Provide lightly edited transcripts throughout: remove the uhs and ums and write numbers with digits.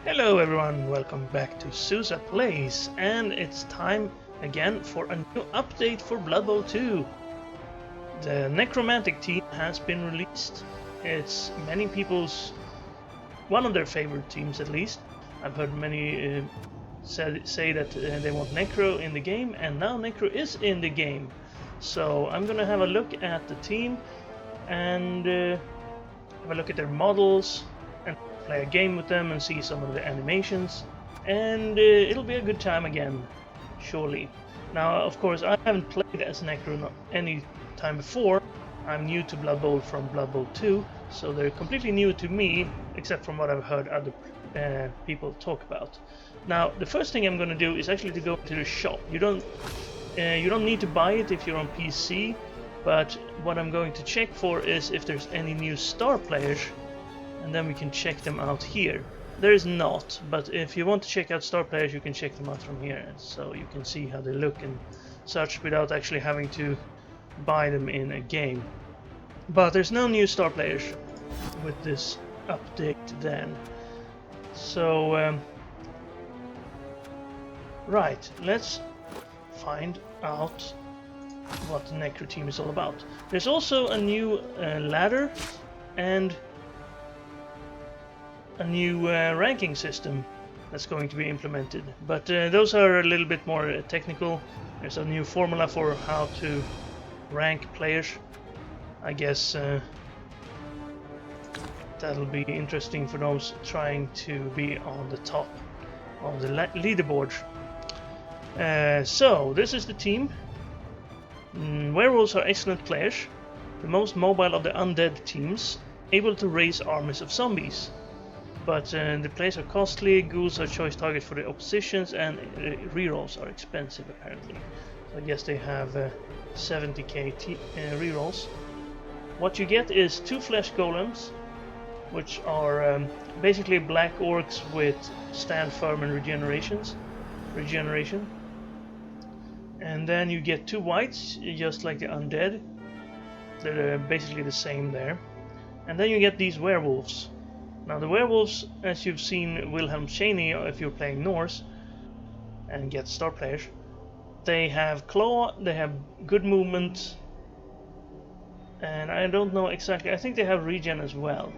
Hello everyone, welcome back to Sousa Plays, and it's time again for a new update for Blood Bowl 2. The Necromantic team has been released. It's many people's, one of their favorite teams at least. I've heard many say that they want Necro in the game, and now Necro is in the game. So I'm gonna have a look at the team and have a look at their models and play a game with them and see some of the animations, and it'll be a good time again, surely. Now, of course, I haven't played as Necro any time before. I'm new to Blood Bowl from Blood Bowl 2, so they're completely new to me, except from what I've heard other people talk about. Now, the first thing I'm going to do is actually to go to the shop. You don't need to buy it if you're on PC, but what I'm going to check for is if there's any new star players, and then we can check them out here. There is not, but if you want to check out star players, you can check them out from here, so you can see how they look and such without actually having to buy them in a game. But there's no new star players with this update then. So, right, let's find out what the Necro team is all about. There's also a new ladder and a new ranking system that's going to be implemented, but those are a little bit more technical. There's a new formula for how to rank players. I guess that'll be interesting for those trying to be on the top of the leaderboard. So this is the team. Werewolves are excellent players, the most mobile of the undead teams, able to raise armies of zombies. But the plays are costly, ghouls are choice targets for the oppositions, and rerolls are expensive apparently. So I guess they have 70k rerolls. What you get is 2 flesh golems, which are basically black orcs with stand firm and regeneration. And then you get 2 whites, just like the undead. They're basically the same there. And then you get these werewolves. Now the werewolves, as you've seen Wilhelm Chaney if you're playing Norse and get star players, they have claw, they have good movement, and I don't know exactly, I think they have regen as well.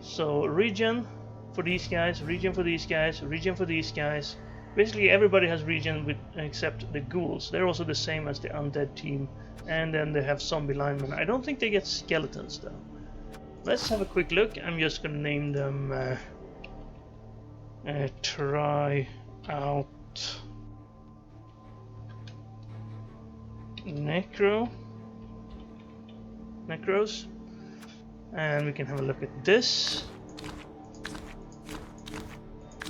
So regen for these guys, regen for these guys, regen for these guys. Basically everybody has regen except the ghouls. They're also the same as the undead team, and then they have zombie linemen. I don't think they get skeletons though. Let's have a quick look. I'm just gonna name them try out Necros, and we can have a look at this.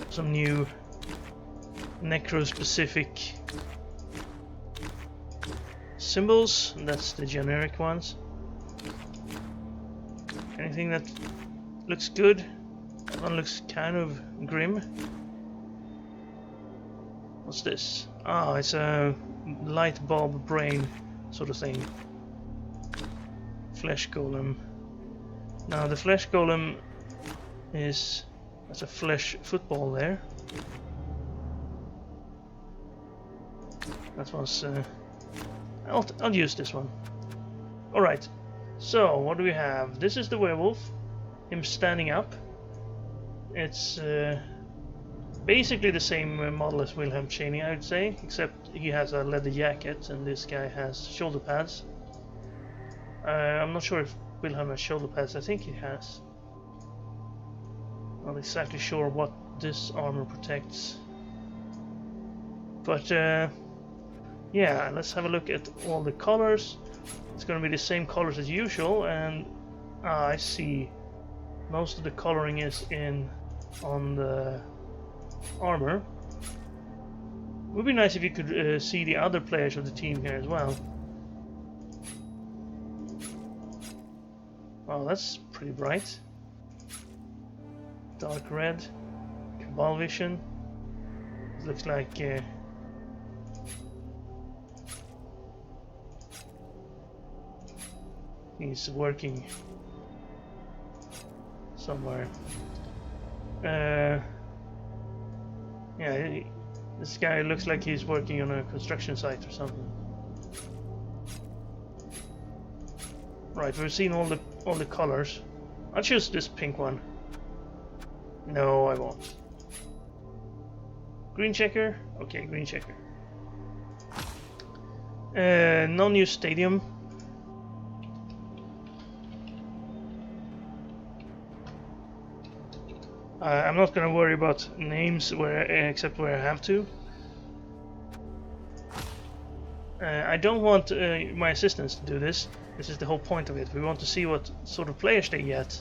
Some new Necro specific symbols. That's the generic ones. Anything that looks good? That one looks kind of grim. What's this? Ah, it's a light bulb brain sort of thing. Flesh golem. Now the flesh golem is, that's a flesh football there. That was I'll use this one. All right. So, what do we have? This is the werewolf, him standing up. It's basically the same model as Wilhelm Chaney, I would say, except he has a leather jacket and this guy has shoulder pads. I'm not sure if Wilhelm has shoulder pads, I think he has. Not exactly sure what this armor protects. But yeah, let's have a look at all the colors. It's going to be the same colors as usual, and I see most of the coloring is on the armor. It would be nice if you could see the other players of the team here as well. Wow, that's pretty bright. Dark red, Cabal Vision. It looks like he's working somewhere. Yeah, this guy looks like he's working on a construction site or something. Right, we've seen all the colors. I'll choose this pink one. No, I won't. Green checker? Okay, green checker. No new stadium. I'm not gonna worry about names except where I have to. I don't want my assistants to do this. This is the whole point of it. We want to see what sort of players they get.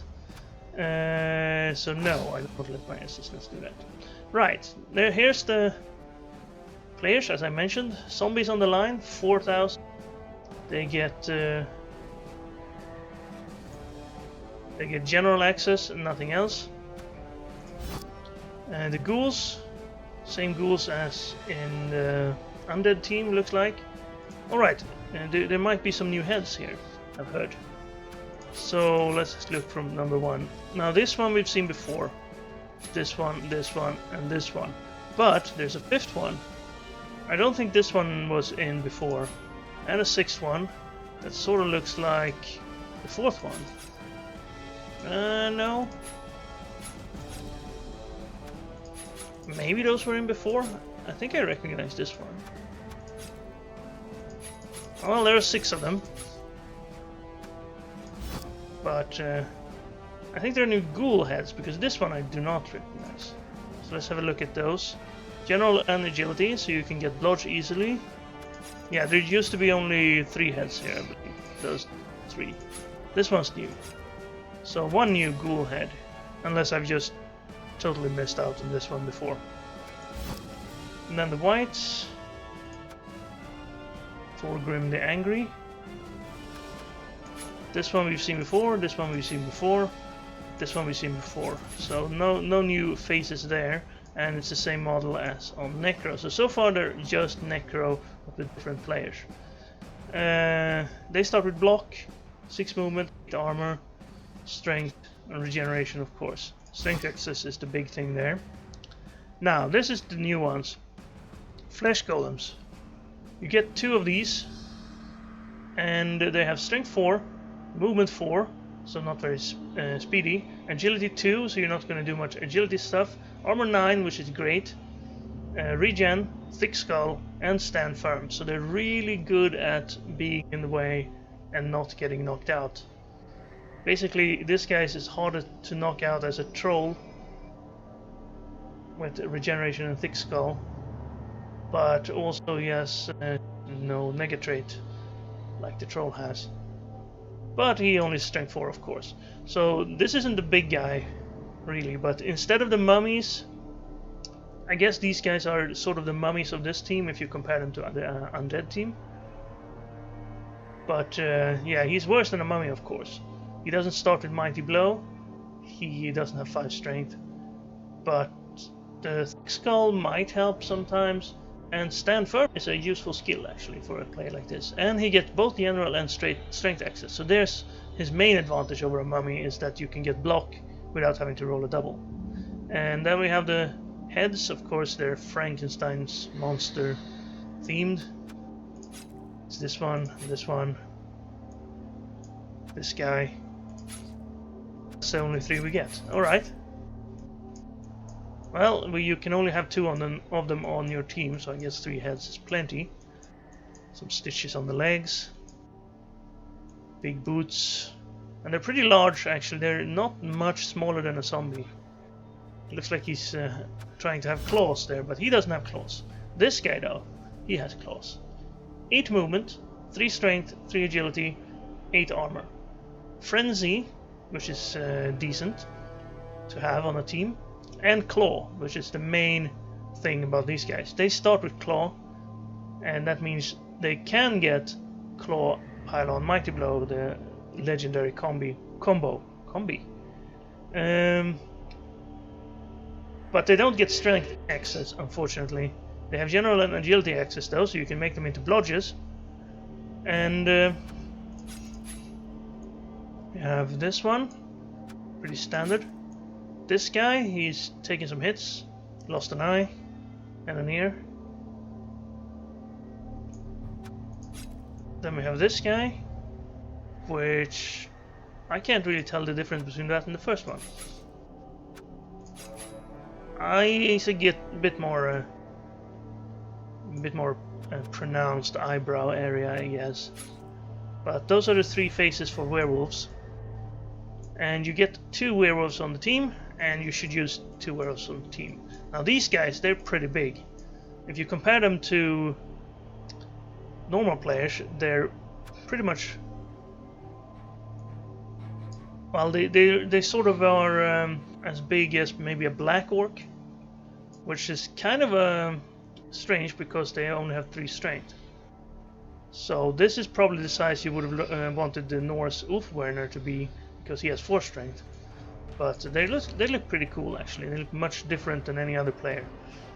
So no, I don't let my assistants do that. Right, here's the players, as I mentioned. Zombies on the line, 4,000. They get general access and nothing else. And the ghouls, same ghouls as in the undead team, looks like. Alright, there might be some new heads here, I've heard. So let's just look from number 1. Now this one we've seen before. This one, and this one. But there's a 5th one. I don't think this one was in before. And a 6th one. That sort of looks like the 4th one. No. Maybe those were in before? I think I recognize this one. Well, there are 6 of them. But I think they're new ghoul heads, because this one I do not recognize. So let's have a look at those. General and agility, so you can get blodge easily. Yeah, there used to be only 3 heads here, I believe. Those 3. This one's new. So 1 new ghoul head, unless I've just totally missed out on this one before. And then the whites. Thorgrim the Angry. This one we've seen before, this one we've seen before, this one we've seen before. So no new faces there, and it's the same model as on Necro. So far they're just Necro with different players. They start with block, 6 movement, 8 armor, strength, and regeneration, of course. Strength access is the big thing there. Now this is the new ones. Flesh golems. You get 2 of these, and they have strength 4, movement 4, so not very speedy, agility 2, so you're not going to do much agility stuff, armor 9, which is great, regen, thick skull, and stand firm. So they're really good at being in the way and not getting knocked out. Basically, this guy is harder to knock out as a troll with regeneration and thick skull, but also he has no nega trait like the troll has. But he only has strength 4, of course. So this isn't the big guy, really, but instead of the mummies, I guess these guys are sort of the mummies of this team if you compare them to the undead team. But yeah, he's worse than a mummy, of course. He doesn't start with Mighty Blow, he doesn't have 5 strength, but the thick skull might help sometimes. And stand firm is a useful skill actually for a player like this. And he gets both general and strength access. So there's his main advantage over a mummy, is that you can get block without having to roll a double. And then we have the heads, of course they're Frankenstein's monster themed. It's this one, this guy. That's the only 3 we get. Alright. Well, you can only have 2 of them on your team, so I guess 3 heads is plenty. Some stitches on the legs. Big boots. And they're pretty large, actually. They're not much smaller than a zombie. It looks like he's trying to have claws there, but he doesn't have claws. This guy, though, he has claws. 8 movement, 3 strength, 3 agility, 8 armor. Frenzy, which is decent to have on a team. And claw, which is the main thing about these guys. They start with claw, and that means they can get claw pile on Mighty Blow, the legendary combo. But they don't get strength access, unfortunately. They have general and agility access though, so you can make them into blodges. And we have this one, pretty standard. This guy, he's taking some hits, lost an eye, Engineer. Then we have this guy, which I can't really tell the difference between that and the first one. I see get a bit more pronounced eyebrow area, I guess. But those are the three faces for werewolves. And you get 2 werewolves on the team, and you should use 2 werewolves on the team. Now these guys, they're pretty big. If you compare them to normal players, they're pretty much... Well, they sort of are as big as maybe a black orc, which is kind of strange because they only have 3 strength. So this is probably the size you would have wanted the Norse Ulfwerner to be, because he has 4 strength. But they look pretty cool actually. They look much different than any other player,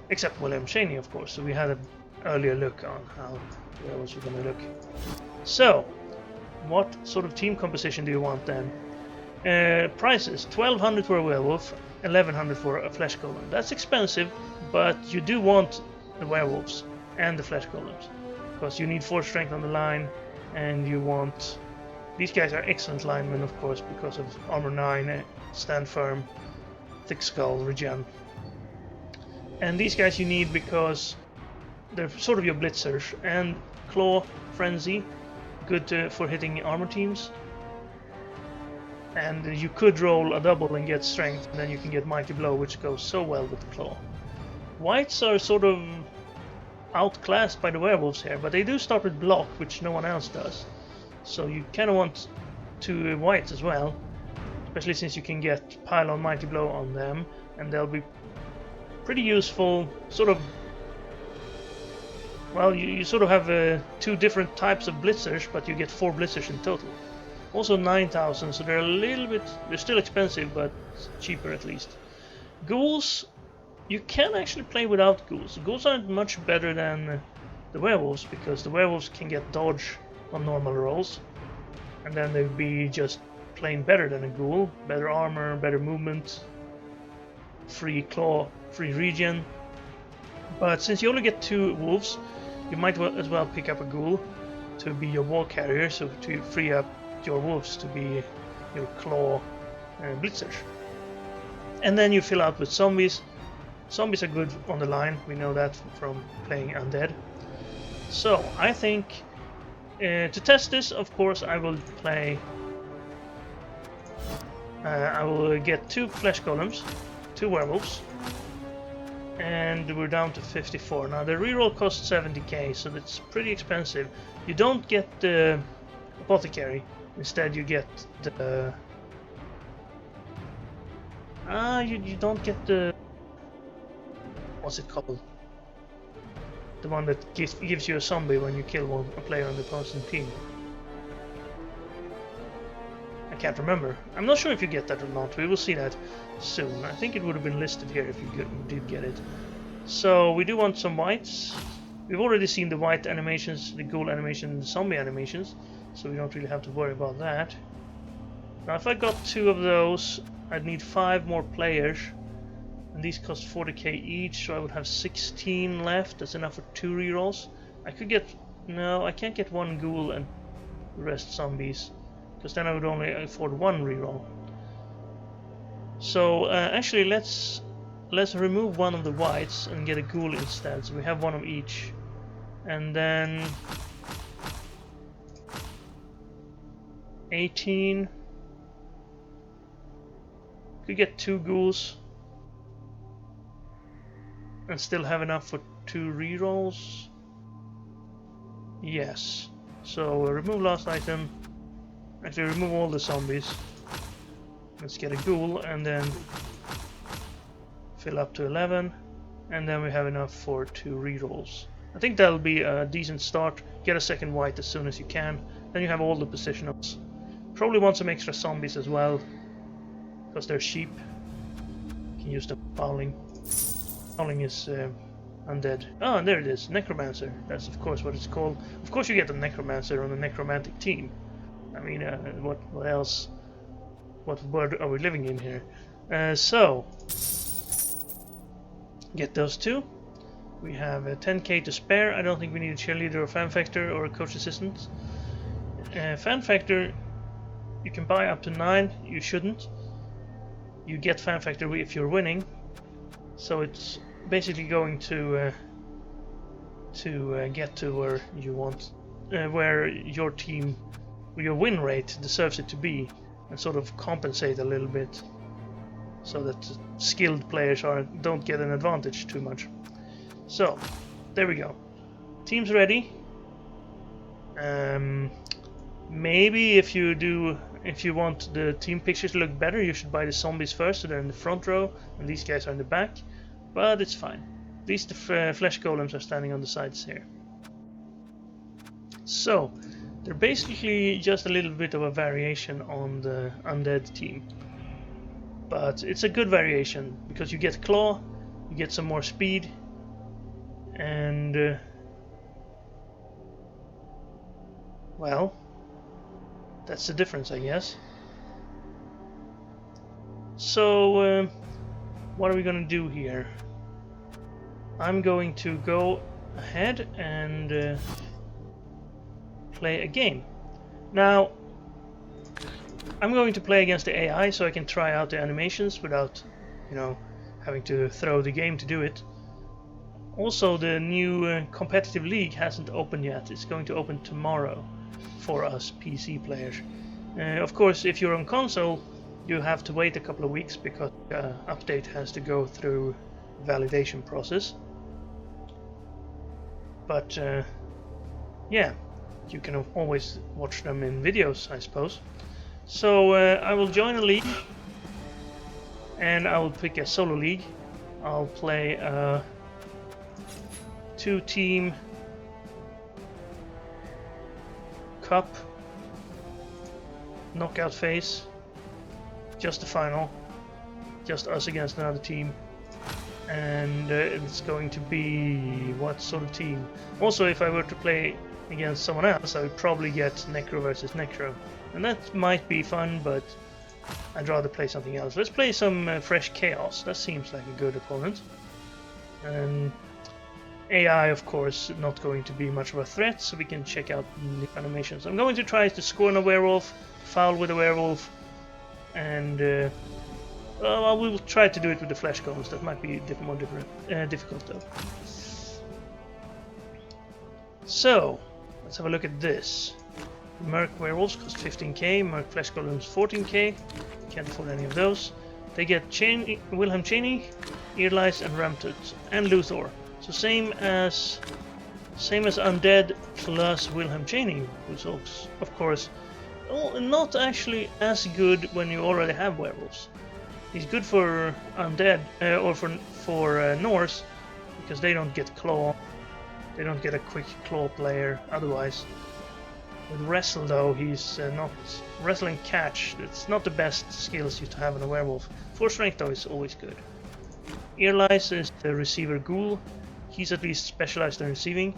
except William Cheney, of course. So we had an earlier look on how those were going to look. So, what sort of team composition do you want then? Prices: 1200 for a werewolf, 1100 for a flesh golem. That's expensive, but you do want the werewolves and the flesh golems, because you need 4 strength on the line, and you want... These guys are excellent linemen, of course, because of armor 9, stand firm, thick skull, regen. And these guys you need because they're sort of your blitzers, and claw, frenzy, good for hitting armor teams. And you could roll a double and get strength, and then you can get mighty blow, which goes so well with the claw. Whites are sort of outclassed by the werewolves here, but they do start with block, which no one else does. So you kind of want 2 whites as well, especially since you can get pile on mighty blow on them, and they'll be pretty useful. Sort of, well, you sort of have 2 different types of blitzers, but you get 4 blitzers in total. Also 9,000, so they're a little bit, they're still expensive, but cheaper at least. Ghouls, you can actually play without ghouls. Ghouls aren't much better than the werewolves, because the werewolves can get dodge on normal rolls, and then they'd be just plain better than a ghoul. Better armor, better movement, free claw, free regen. But since you only get 2 wolves, you might as well pick up a ghoul to be your wall carrier, so to free up your wolves to be your claw blitzers. And then you fill out with zombies. Zombies are good on the line, we know that from playing undead. So I think to test this, of course, I will play. I will get 2 flesh golems, 2 werewolves, and we're down to 54. Now the reroll costs 70k, so that's pretty expensive. You don't get the apothecary. Instead, you get the. You don't get the. What's it called? The one that gives you a zombie when you kill a player on the opposing team. I can't remember. I'm not sure if you get that or not. We will see that soon. I think it would have been listed here if you did get it. So we do want some whites. We've already seen the white animations, the ghoul animation, and the zombie animations, so we don't really have to worry about that. Now if I got 2 of those, I'd need 5 more players. And these cost 40k each, so I would have 16 left. That's enough for 2 rerolls. I could get... No, I can't get 1 ghoul and the rest zombies, because then I would only afford 1 reroll. So actually let's remove 1 of the whites and get a ghoul instead, so we have 1 of each. And then 18. Could get 2 ghouls and still have enough for 2 rerolls. Yes. So remove last item. Actually, remove all the zombies. Let's get a ghoul and then fill up to 11, and then we have enough for 2 rerolls. I think that'll be a decent start. Get a second white as soon as you can. Then you have all the positionals. Probably want some extra zombies as well, because they're cheap. You can use them fouling. Fouling is undead. Oh, and there it is, Necromancer. That's of course what it's called. Of course you get the Necromancer on the Necromantic team. I mean, what else? What world are we living in here? So, get those 2. We have 10k to spare. I don't think we need a cheerleader or fan factor or a coach assistant. Fan factor, you can buy up to 9. You shouldn't. You get fan factor if you're winning. So it's basically going to get to where you want, where your team, your win rate deserves it to be, and sort of compensate a little bit, so that skilled players don't get an advantage too much. So there we go. Team's ready. Maybe if you want the team pictures to look better, you should buy the zombies first, so they're in the front row, and these guys are in the back. But it's fine. These flesh golems are standing on the sides here. So they're basically just a little bit of a variation on the undead team. But it's a good variation, because you get claw, you get some more speed, and well, that's the difference, I guess. So what are we gonna do here? I'm going to go ahead and play a game. Now, I'm going to play against the AI so I can try out the animations without, you know, having to throw the game to do it. Also, the new competitive league hasn't opened yet. It's going to open tomorrow for us PC players. Of course, if you're on console, you have to wait a couple of weeks because the update has to go through validation process. But yeah, you can always watch them in videos, I suppose. So I will join a league, and I will pick a solo league. I'll play a 2-team cup knockout phase, just the final, just us against another team. And it's going to be what sort of team? Also, if I were to play against someone else, I would probably get Necro versus Necro, and that might be fun, but I'd rather play something else. Let's play some fresh chaos. That seems like a good opponent. And AI, of course, not going to be much of a threat, so we can check out the animations. I'm going to try to score on a werewolf, foul with a werewolf, and I will try to do it with the flesh golems. That might be more difficult though. So let's have a look at this. Merc werewolves cost 15k, Merc flesh golems 14k. Can't afford any of those. They get Wilhelm Chaney, Earlice, and Ramtut, and Luthor. So same as undead plus Wilhelm Chaney, who's also, of course, not actually as good when you already have werewolves. He's good for undead or for Norse, because they don't get claw. They don't get a quick claw player otherwise. With wrestle though, he's not wrestle and catch. It's not the best skills you to have in a werewolf. 4 strength though is always good. Earlice is the receiver ghoul. He's at least specialized in receiving.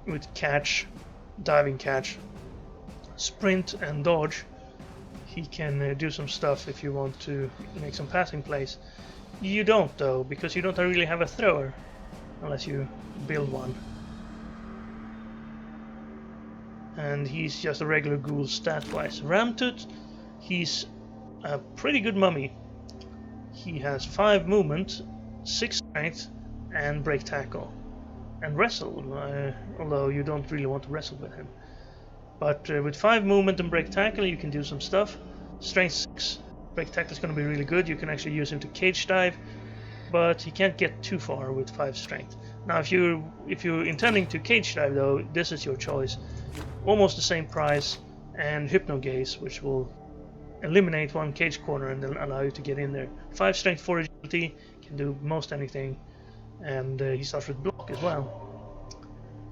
With catch, diving catch, sprint and dodge. He can do some stuff if you want to make some passing plays. You don't though, because you don't really have a thrower, unless you build one. And he's just a regular ghoul stat-wise. Ramtut, he's a pretty good mummy. He has 5 movement, 6 strength, and break tackle. And wrestle, although you don't really want to wrestle with him. But with 5 movement and break tackle, you can do some stuff. Strength 6, break tackle is going to be really good. You can actually use him to cage dive, but he can't get too far with 5 strength. Now, if you're intending to cage dive, though, this is your choice. Almost the same price, and Hypno Gaze, which will eliminate 1 cage corner and then allow you to get in there. 5 strength, 4 agility, can do most anything, and he starts with block as well.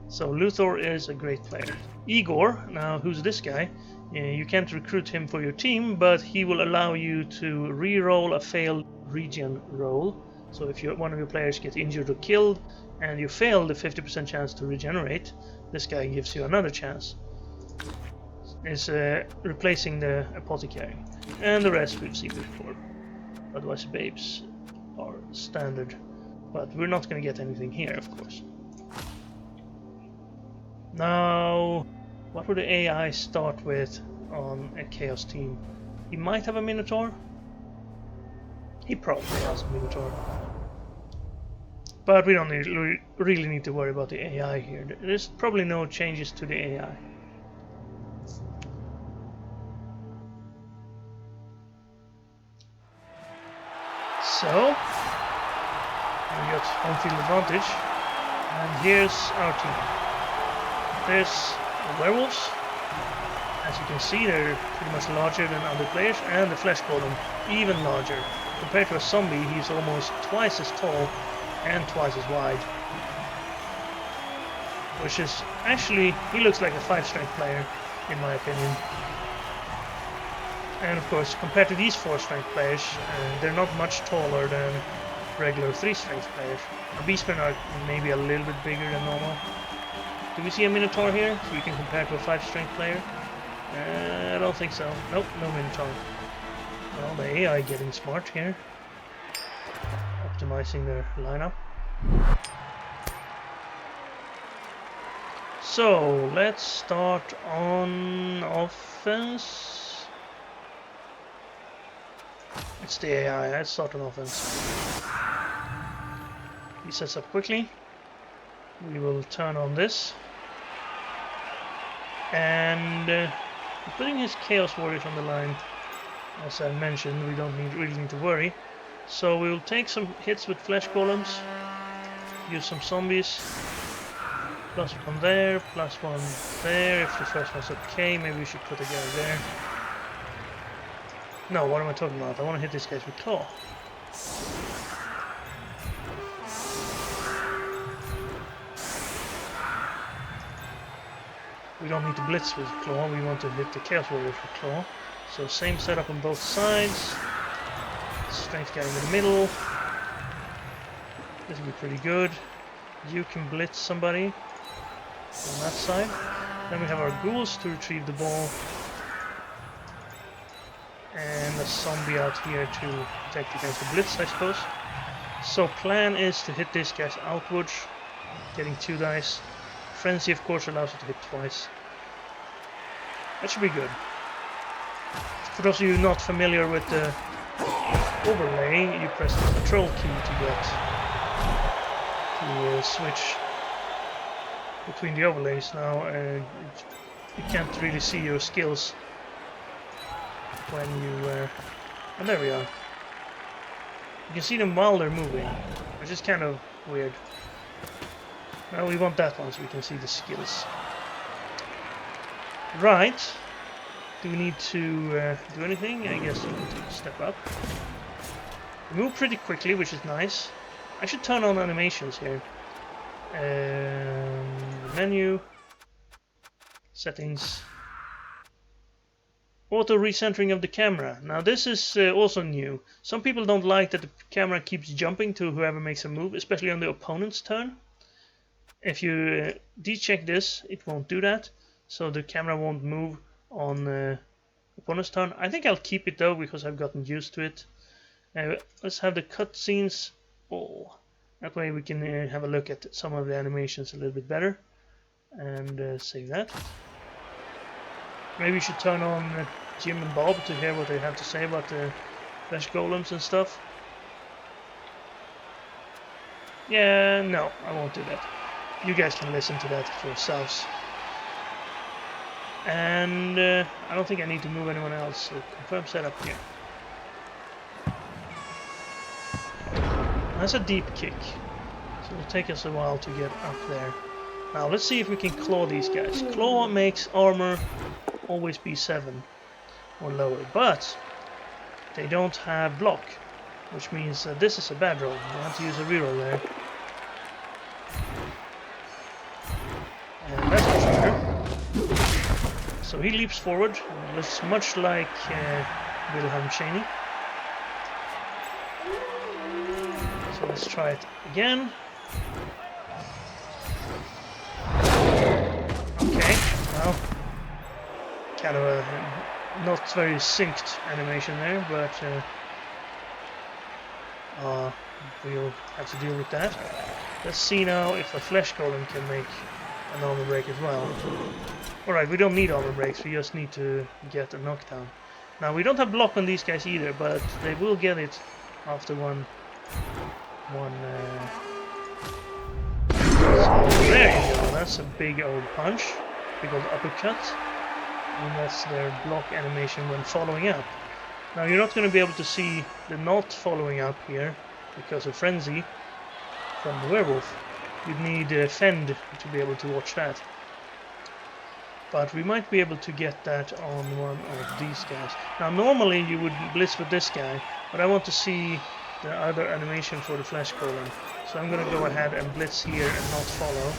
So Luthor is a great player. Igor, now who's this guy? You can't recruit him for your team, but he will allow you to re-roll a failed regen roll. So if one of your players gets injured or killed, and you fail the 50% chance to regenerate, this guy gives you another chance. It's replacing the apothecary. And the rest we've seen before. Otherwise babes are standard. But we're not going to get anything here, of course. Now, what would the AI start with on a Chaos team? He might have a Minotaur. He probably has a Minotaur. But we don't really need to worry about the AI here. There's probably no changes to the AI. So, we got home field advantage. And here's our team. There's the werewolves. As you can see, they're pretty much larger than other players, and the flesh golem even larger. Compared to a zombie, he's almost twice as tall and twice as wide. Which is actually, he looks like a 5-strength player, in my opinion. And of course, compared to these 4-strength players, they're not much taller than regular 3-strength players. Our beastmen are maybe a little bit bigger than normal. Do we see a Minotaur here, so we can compare to a 5-strength player? I don't think so. Nope, no Minotaur. Well, the AI getting smart here. Optimizing their lineup. So, let's start on offense. It's the AI, let's start on offense. He sets up quickly. We will turn on this. And putting his Chaos Warriors on the line, as I mentioned, we don't really need to worry. So we will take some hits with flesh golems, use some zombies, plus one there, plus one there. If the first one's okay, maybe we should put a guy there. No, what am I talking about? I want to hit these guys with claw. We don't need to blitz with claw, we want to hit the Chaos Warriors with claw. So same setup on both sides. Strength guy in the middle. This will be pretty good. You can blitz somebody on that side. Then we have our ghouls to retrieve the ball. And a zombie out here to protect against the blitz, I suppose. So plan is to hit these guys outwards, getting 2 dice. Frenzy, of course, allows you to hit twice. That should be good. For those of you not familiar with the overlay, you press the control key to switch between the overlays. Now you can't really see your skills when you... and there we are. You can see them while they're moving, which is kind of weird. Now we want that one so we can see the skills. Right. Do we need to do anything? I guess we need to step up. We move pretty quickly, which is nice. I should turn on animations here. Menu. Settings. Auto recentering of the camera. Now this is also new. Some people don't like that the camera keeps jumping to whoever makes a move, especially on the opponent's turn. If you decheck this, it won't do that, so the camera won't move on opponent's turn. I think I'll keep it though, because I've gotten used to it. Let's have the cutscenes. Oh, that way we can have a look at some of the animations a little bit better. And save that. Maybe we should turn on Jim and Bob to hear what they have to say about the flesh golems and stuff. Yeah, no, I won't do that. You guys can listen to that for yourselves. And I don't think I need to move anyone else, so confirm setup here. That's a deep kick, so it'll take us a while to get up there. Now let's see if we can claw these guys. Claw makes armor always be 7 or lower, but they don't have block, which means that this is a bad roll. You have to use a reroll there. And that's much better. So he leaps forward, looks much like Wilhelm Chaney. So let's try it again. Okay, well, kind of a not very synced animation there, but we'll have to deal with that. Let's see now if a flesh golem can make an armor break as well. Alright, we don't need armor breaks, we just need to get a knockdown. Now we don't have block on these guys either, but they will get it after one so there you go, that's a big old punch, big old uppercut. And that's their block animation when following up. Now you're not going to be able to see the not following up here because of Frenzy from the werewolf. You'd need Fend to be able to watch that. But we might be able to get that on one of these guys. Now normally you would blitz with this guy, but I want to see the other animation for the flesh golem. So I'm going to go ahead and blitz here and not follow.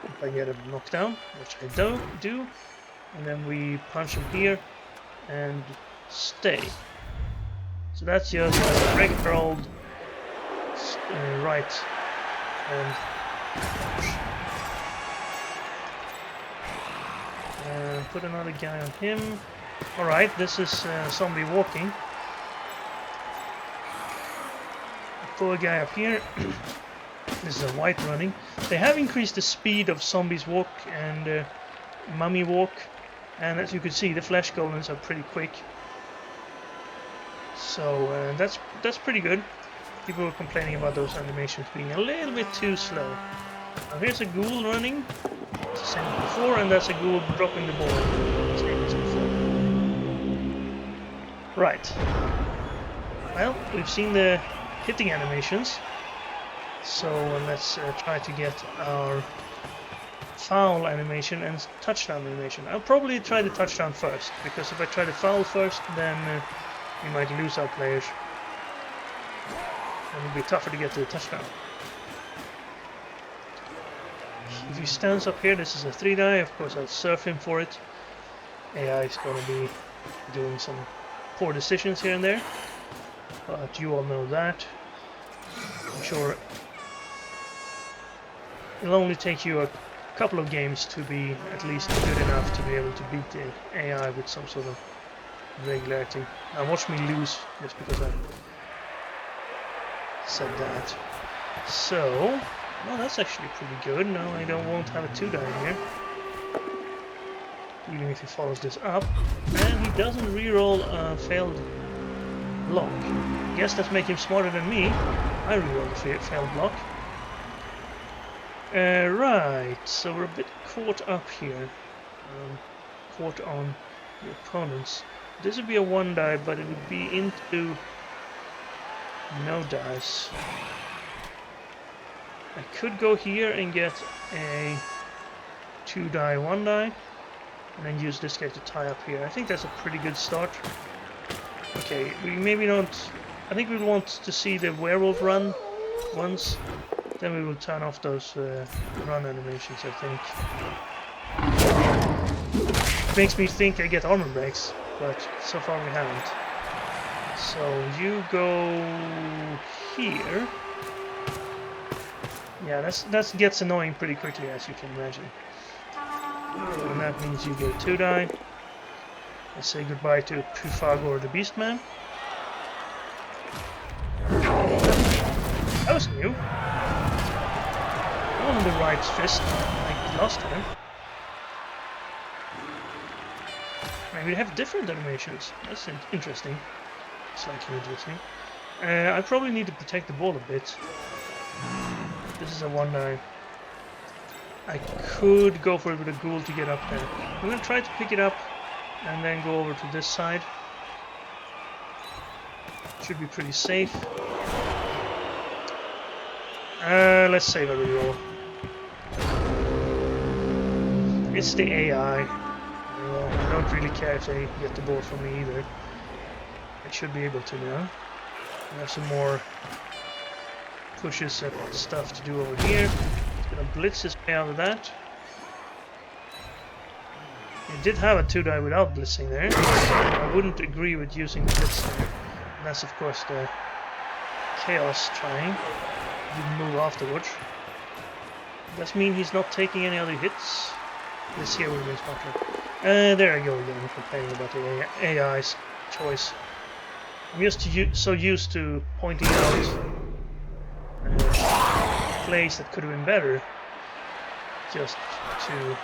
If I get a knockdown, which I do, and then we punch him here and stay. So that's just a regular old right and put another guy on him. Alright, this is zombie walking. Pull a guy up here. This is a white running. They have increased the speed of zombies walk and mummy walk, and as you can see the flesh golems are pretty quick. So that's pretty good. People were complaining about those animations being a little bit too slow. Now here's a ghoul running. It's the same as before, and that's a ghoul dropping the ball. Same as before. Right. Well, we've seen the hitting animations. So let's try to get our foul animation and touchdown animation. I'll probably try the touchdown first, because if I try the foul first, then we might lose our players. And it'll be tougher to get to the touchdown. If he stands up here, this is a 3-die, of course I'll surf him for it. AI is going to be doing some poor decisions here and there, but you all know that. I'm sure it'll only take you a couple of games to be at least good enough to be able to beat the AI with some sort of regularity. Now watch me lose just because I said that. So, well, that's actually pretty good. Now I won't have a 2-die here. Even if he follows this up. And he doesn't reroll a failed block. I guess that's making him smarter than me. I rerolled a failed block. Right, so we're a bit caught up here. Caught on the opponents. This would be a 1-die, but it would be into no dice. I could go here and get a 2-die, 1-die, and then use this guy to tie up here. I think that's a pretty good start. Okay, we maybe don't... I think we want to see the werewolf run once, then we will turn off those run animations, I think. It makes me think I get armor breaks, but so far we haven't. So you go here. Yeah, that gets annoying pretty quickly, as you can imagine. And that means you get a 2-die. Let's say goodbye to Pufagor the Beastman. That was new. On the right fist, like last time. Maybe they have different animations. That's interesting. Slightly interesting. I probably need to protect the ball a bit. This is a 1-die. I could go for it with a ghoul to get up there. I'm going to try to pick it up and then go over to this side. Should be pretty safe. Let's save a reroll. It's the AI. Well, I don't really care if they get the ball from me either. I should be able to now. I have some more pushes and stuff to do over here. It's gonna blitz his way out of that. He did have a 2-die without blitzing there. I wouldn't agree with using the blitz there. And that's of course the chaos trying. Didn't move afterwards. Does mean he's not taking any other hits. This here would have been smarter. There I go again, complaining about the AI's choice. I'm just so used to pointing out plays that could have been better, just to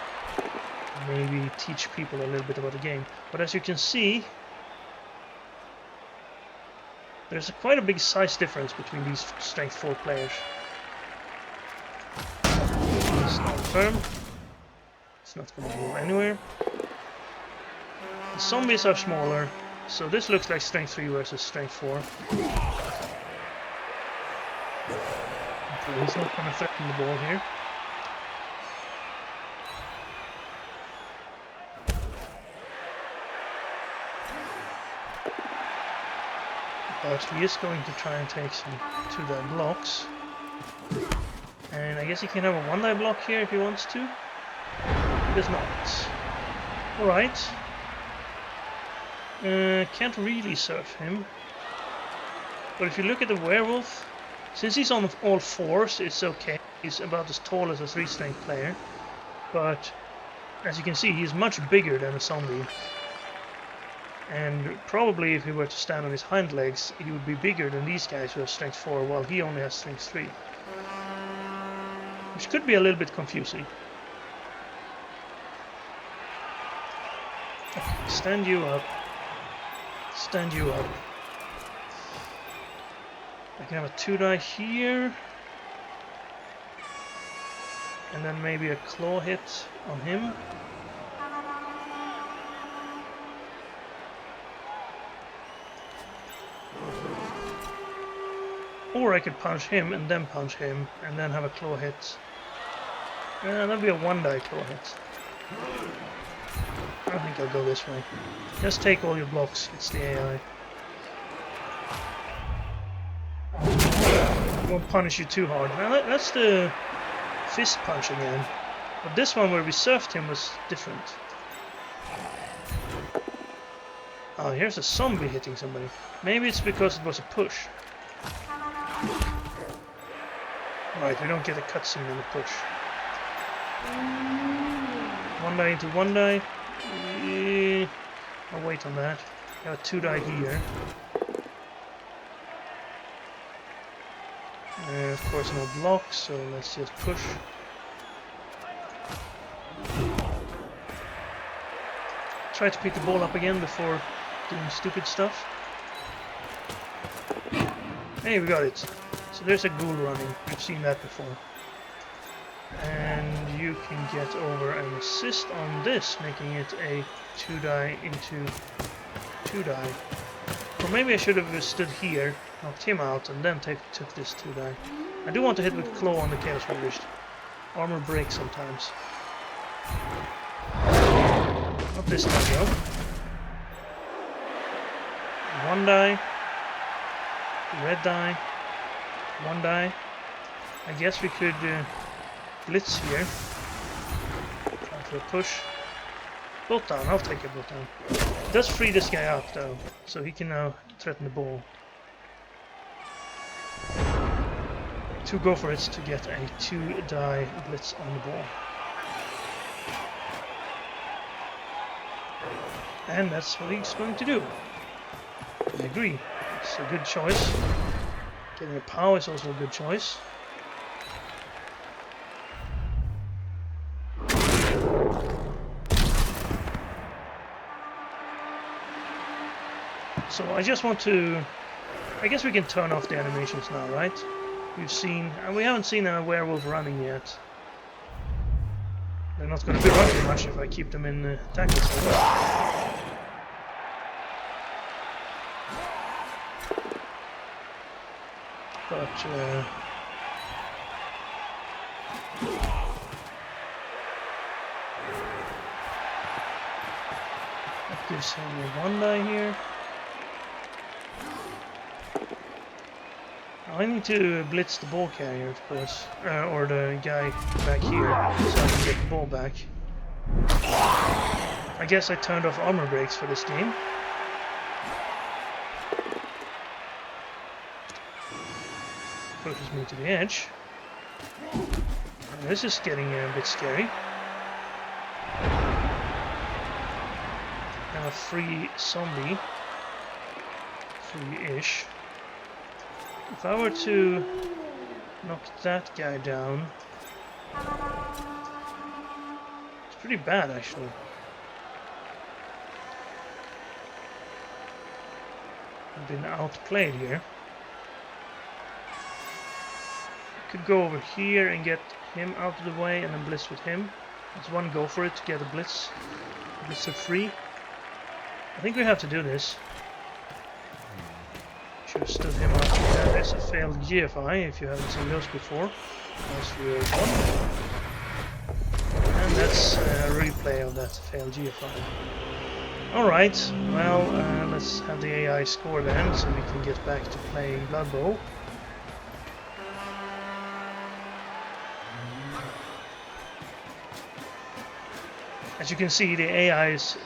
maybe teach people a little bit about the game. But as you can see, there's quite a big size difference between these strength 4 players. It's not firm. It's not going to go anywhere. The zombies are smaller, so this looks like strength 3 versus strength 4. Okay, he's not going to threaten the ball here. But he is going to try and take some 2-die blocks. And I guess he can have a 1-die block here if he wants to. He does not. Alright. Can't really surf him. But if you look at the werewolf, since he's on all fours, it's okay. He's about as tall as a 3-strength player. But as you can see, he's much bigger than a zombie. And probably if he were to stand on his hind legs, he would be bigger than these guys who have strength 4, while he only has strength 3. Which could be a little bit confusing. Okay, stand you up. Stand you up. I can have a 2-die here. And then maybe a claw hit on him. Or I could punch him and then punch him and then have a claw hit. That'd be a 1-die claw hit. I think I'll go this way. Just take all your blocks, it's the AI. Won't punish you too hard. Now that's the fist punch again. But this one where we surfed him was different. Oh, here's a zombie hitting somebody. Maybe it's because it was a push. Right, we don't get a cutscene in the push. 1-die into 1-die. I'll wait on that. I have a 2-die here. Of course no block, so let's just push. Try to pick the ball up again before doing stupid stuff. Hey, we got it. So there's a ghoul running. We've seen that before. And you can get over an assist on this, making it a 2-die into 2-die. Or maybe I should have stood here, knocked him out, and then took this 2-die. I do want to hit with claw on the Chaos Ravaged. Armor breaks sometimes. Not this time though. 1-die. Red die. 1-die. I guess we could blitz here. Try for a push. Bolt down, I'll take a bolt down. It does free this guy up though, so he can now threaten the ball. To go for it to get a 2-die blitz on the ball. And that's what he's going to do. I agree. It's a good choice. Getting a power is also a good choice. So I just want to... I guess we can turn off the animations now, right? We haven't seen a werewolf running yet. They're not going to be running much if I keep them in tackle zone. But that gives him a 1-die here. I need to blitz the ball carrier, of course, or the guy back here, so I can get the ball back. I guess I turned off armor breaks for this game. Pushes me to the edge. And this is getting a bit scary. And a free zombie 3-ish. If I were to knock that guy down, it's pretty bad actually. I've been outplayed here. Could go over here and get him out of the way and then blitz with him. Let's one go for it to get a blitz. Blitzer free. I think we have to do this. Should have stood him up. Yeah, there's a failed GFI if you haven't seen those before. That's for one. And that's a replay of that failed GFI. Alright, well, let's have the AI score then so we can get back to playing Blood Bowl. As you can see, the AI is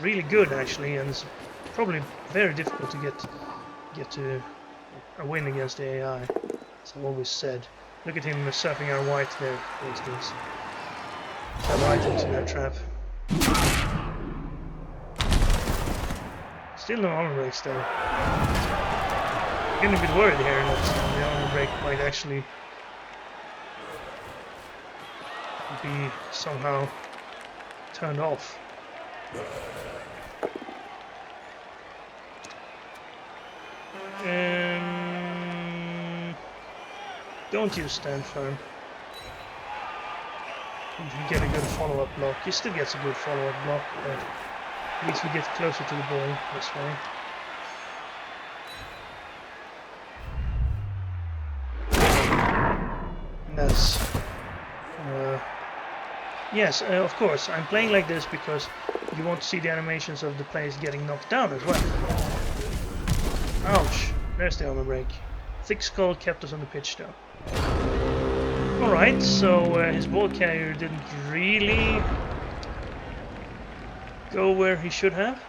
really good actually, and it's probably very difficult to get to a win against the AI, as I've always said. Look at him surfing our white there, for instance. Fell right into that trap. Still no armor breaks though. I'm getting a bit worried here that the armor break might actually be somehow turned off. Don't use stand firm. If you get a good follow-up block, he still gets a good follow-up block, but at least we get closer to the ball this way. And that's yes, of course, I'm playing like this because you want to see the animations of the players getting knocked down as well. Ouch, there's the armor break. Thick skull kept us on the pitch though. Alright, so his ball carrier didn't really go where he should have.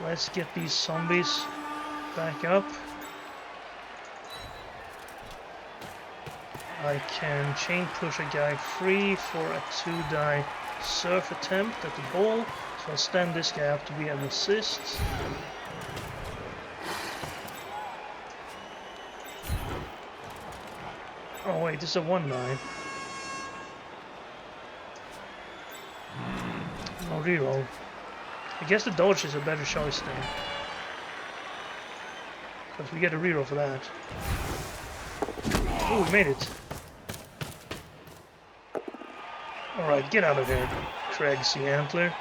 Let's get these zombies back up. I can chain push a guy free for a 2-die surf attempt at the ball, so I'll stand this guy up to be an assist. Oh wait, this is a 1-9. No reroll. I guess the dodge is a better choice then, because we get a reroll for that. Oh, we made it. Alright, get out of here, Craig's the Antler.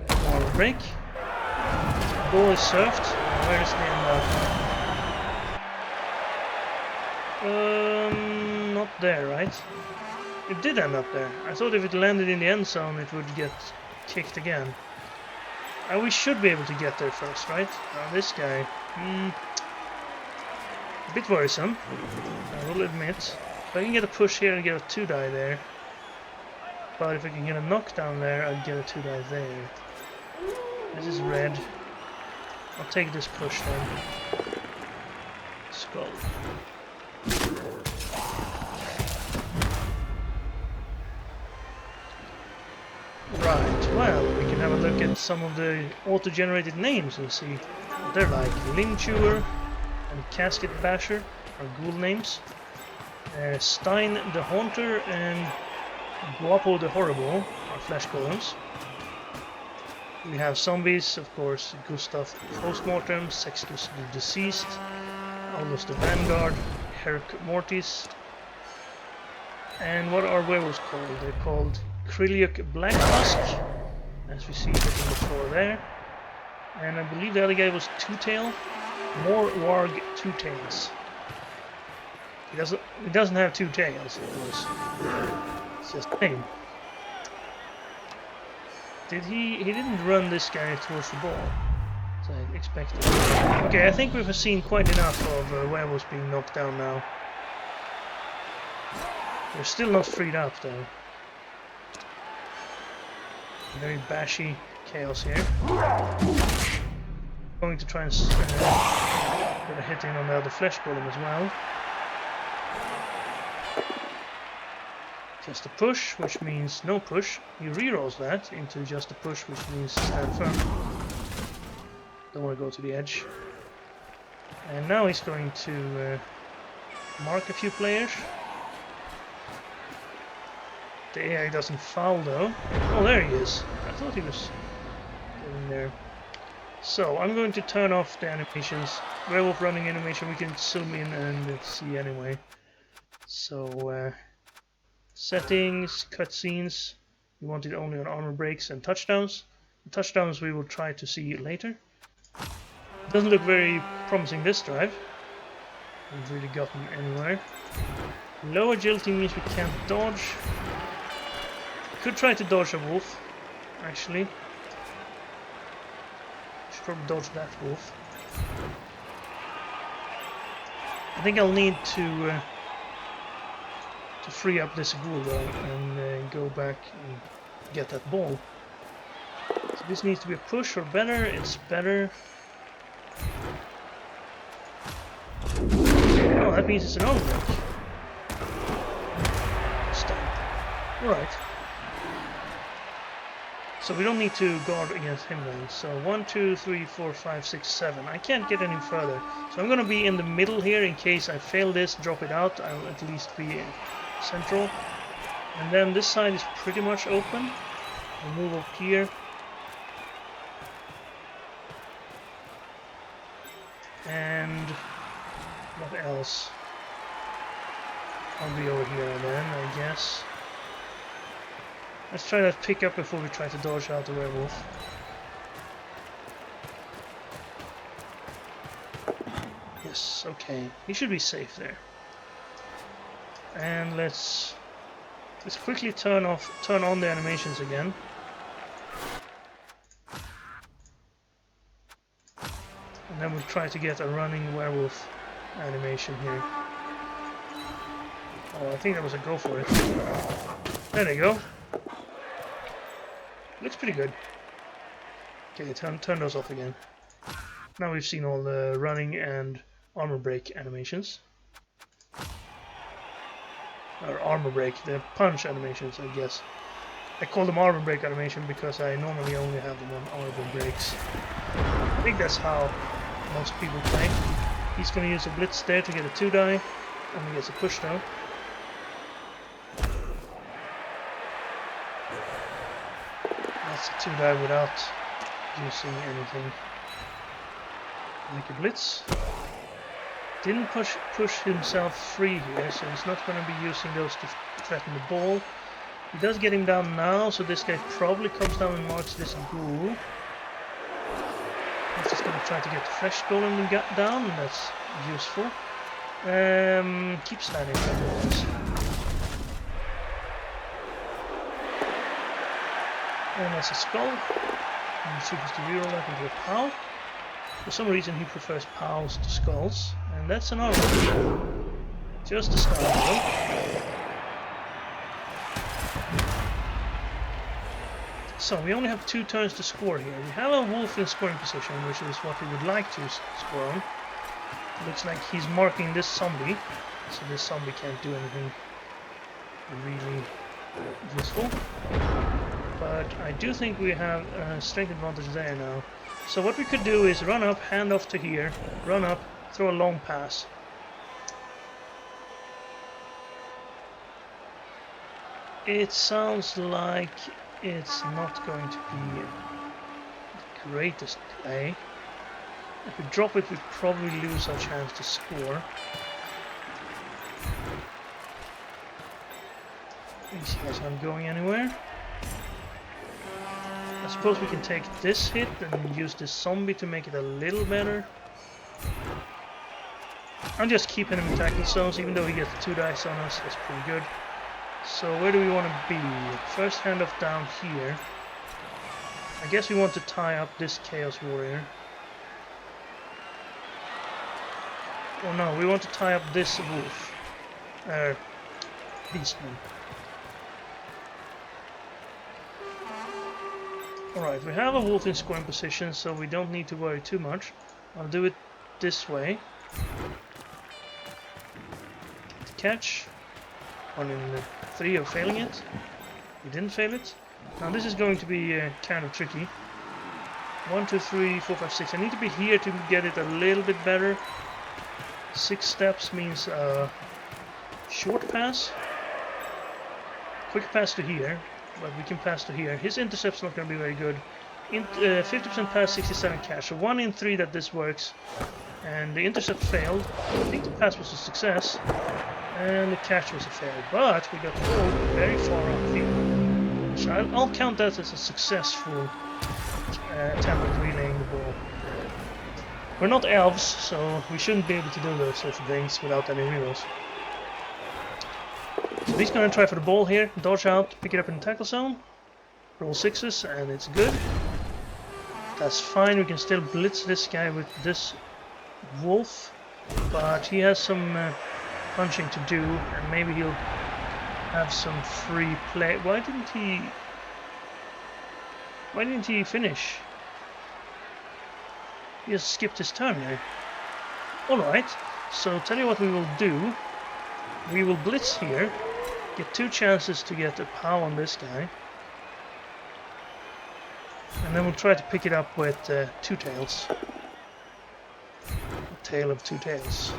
Armor break. Ball is surfed. Where's the end up? Not there, right? It did end up there. I thought if it landed in the end zone it would get kicked again. We should be able to get there first, right? Now this guy, a bit worrisome, I will admit. If I can get a push here and get a 2-die there, but if I can get a knockdown there, I'd get a 2-die there. This is red. I'll take this push then. Skull. Right, well, we can have a look at some of the auto-generated names and see what they're like. Limb Chewer and Casket Basher are ghoul names. Stein the Haunter and Guapo the Horrible are flesh golems. We have zombies, of course, Gustav Postmortem, Sextus the Deceased, Aulus the Vanguard, Herc Mortis. And what are werewolves called? They're called Krilliuk Black Tusk, as we see it on the floor there. And I believe the other guy was Two-Tail, More Warg Two-Tails. He doesn't have 2 tails, of course. It's just a name. He didn't run this guy towards the ball, as I expected. Okay, I think we've seen quite enough of werewolves being knocked down now. They're still not freed up though. Very bashy chaos here. Going to try and put a hit in on the other flesh golem as well. Just a push, which means no push. He rerolls that into just a push, which means stand firm. Don't want to go to the edge. And now he's going to mark a few players. The AI doesn't foul though. Oh, there he is. I thought he was getting there. So I'm going to turn off the animations. Werewolf running animation we can zoom in and see anyway. So settings, cutscenes. We want it only on armor breaks and touchdowns. The touchdowns we will try to see later. Doesn't look very promising this drive. Haven't really gotten anywhere. Low agility means we can't dodge. Could try to dodge a wolf, actually. Should probably dodge that wolf. I think I'll need to free up this ghoul though and go back and get that ball. So this needs to be a push or better. It's better. Oh, that means it's an armor break. Alright. So we don't need to guard against him then. So 1, 2, 3, 4, 5, 6, 7. I can't get any further. So I'm gonna be in the middle here in case I fail this, drop it out. I'll at least be central. And then this side is pretty much open. I'll move up here. And what else? I'll be over here then, I guess. Let's try that pick up before we try to dodge out the werewolf. Yes, okay. He should be safe there. And let's quickly turn on the animations again. And then we'll try to get a running werewolf animation here. Oh, I think that was a go for it. There they go. Looks pretty good. Okay, turn those off again. Now we've seen all the running and armor break animations. Or armor break, the punch animations, I guess. I call them armor break animation because I normally only have them on armor breaks. I think that's how most people play. He's going to use a blitz there to get a 2-die. Only gets a push though. That's a 2-die without using anything like a blitz. Didn't push himself free here, so he's not going to be using those to threaten the ball. He does get him down now, so this guy probably comes down and marks this ghoul. He's just going to try to get the fresh golem down, and that's useful. Keep standing there. And that's a skull. And he's supposed to reroll that into a POW. For some reason he prefers POWs to skulls. And that's an armor. Just a skull though. So we only have 2 turns to score here. We have a wolf in scoring position, which is what we would like to score on. Looks like he's marking this zombie. So this zombie can't do anything really useful. But I do think we have a strength advantage there now. So what we could do is run up, hand off to here, run up, throw a long pass. It sounds like it's not going to be the greatest play. If we drop it, we probably lose our chance to score. These guys aren't going anywhere. I suppose we can take this hit and use this zombie to make it a little better. I'm just keeping him in tackle zones, even though he gets 2 dice on us, that's pretty good. So where do we want to be? First handoff down here. I guess we want to tie up this Chaos Warrior. Oh no, we want to tie up this wolf. Beastman. Alright, we have a wolf in scoring position, so we don't need to worry too much. I'll do it this way. Catch. 1 in 3 of failing it. We didn't fail it. Now this is going to be kind of tricky. 1, 2, 3, 4, 5, 6. I need to be here to get it a little bit better. 6 steps means short pass. Quick pass to here, but we can pass to here. His intercept's not going to be very good. 50% pass, 67 cash. So 1 in 3 that this works. And the intercept failed. I think the pass was a success. And the catch was a fail. But we got the ball very far upfield. So I'll count that as a successful attempt at relaying the ball. We're not elves, so we shouldn't be able to do those sorts of things without any rerolls. So he's going to try for the ball here, dodge out, pick it up in the tackle zone, roll 6s, and it's good. That's fine, we can still blitz this guy with this wolf, but he has some punching to do, and maybe he'll have some free play. Why didn't he finish? He just skipped his turn there. Alright, so tell you what we will do. We will blitz here, get 2 chances to get a POW on this guy. And then we'll try to pick it up with 2 tails. A tail of 2 tails.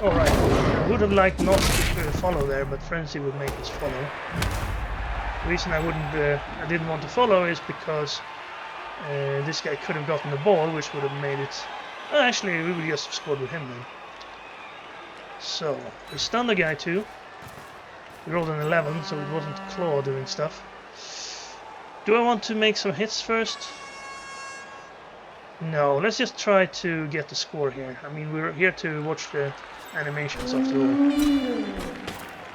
Alright, I would have liked not to follow there, but Frenzy would make us follow. The reason I didn't want to follow is because this guy could have gotten the ball, which would have made it... actually, we would just have scored with him then. So, we stunned the guy too. We rolled an 11, so it wasn't Claw doing stuff. Do I want to make some hits first? No, let's just try to get the score here. I mean, we're here to watch the animations after all.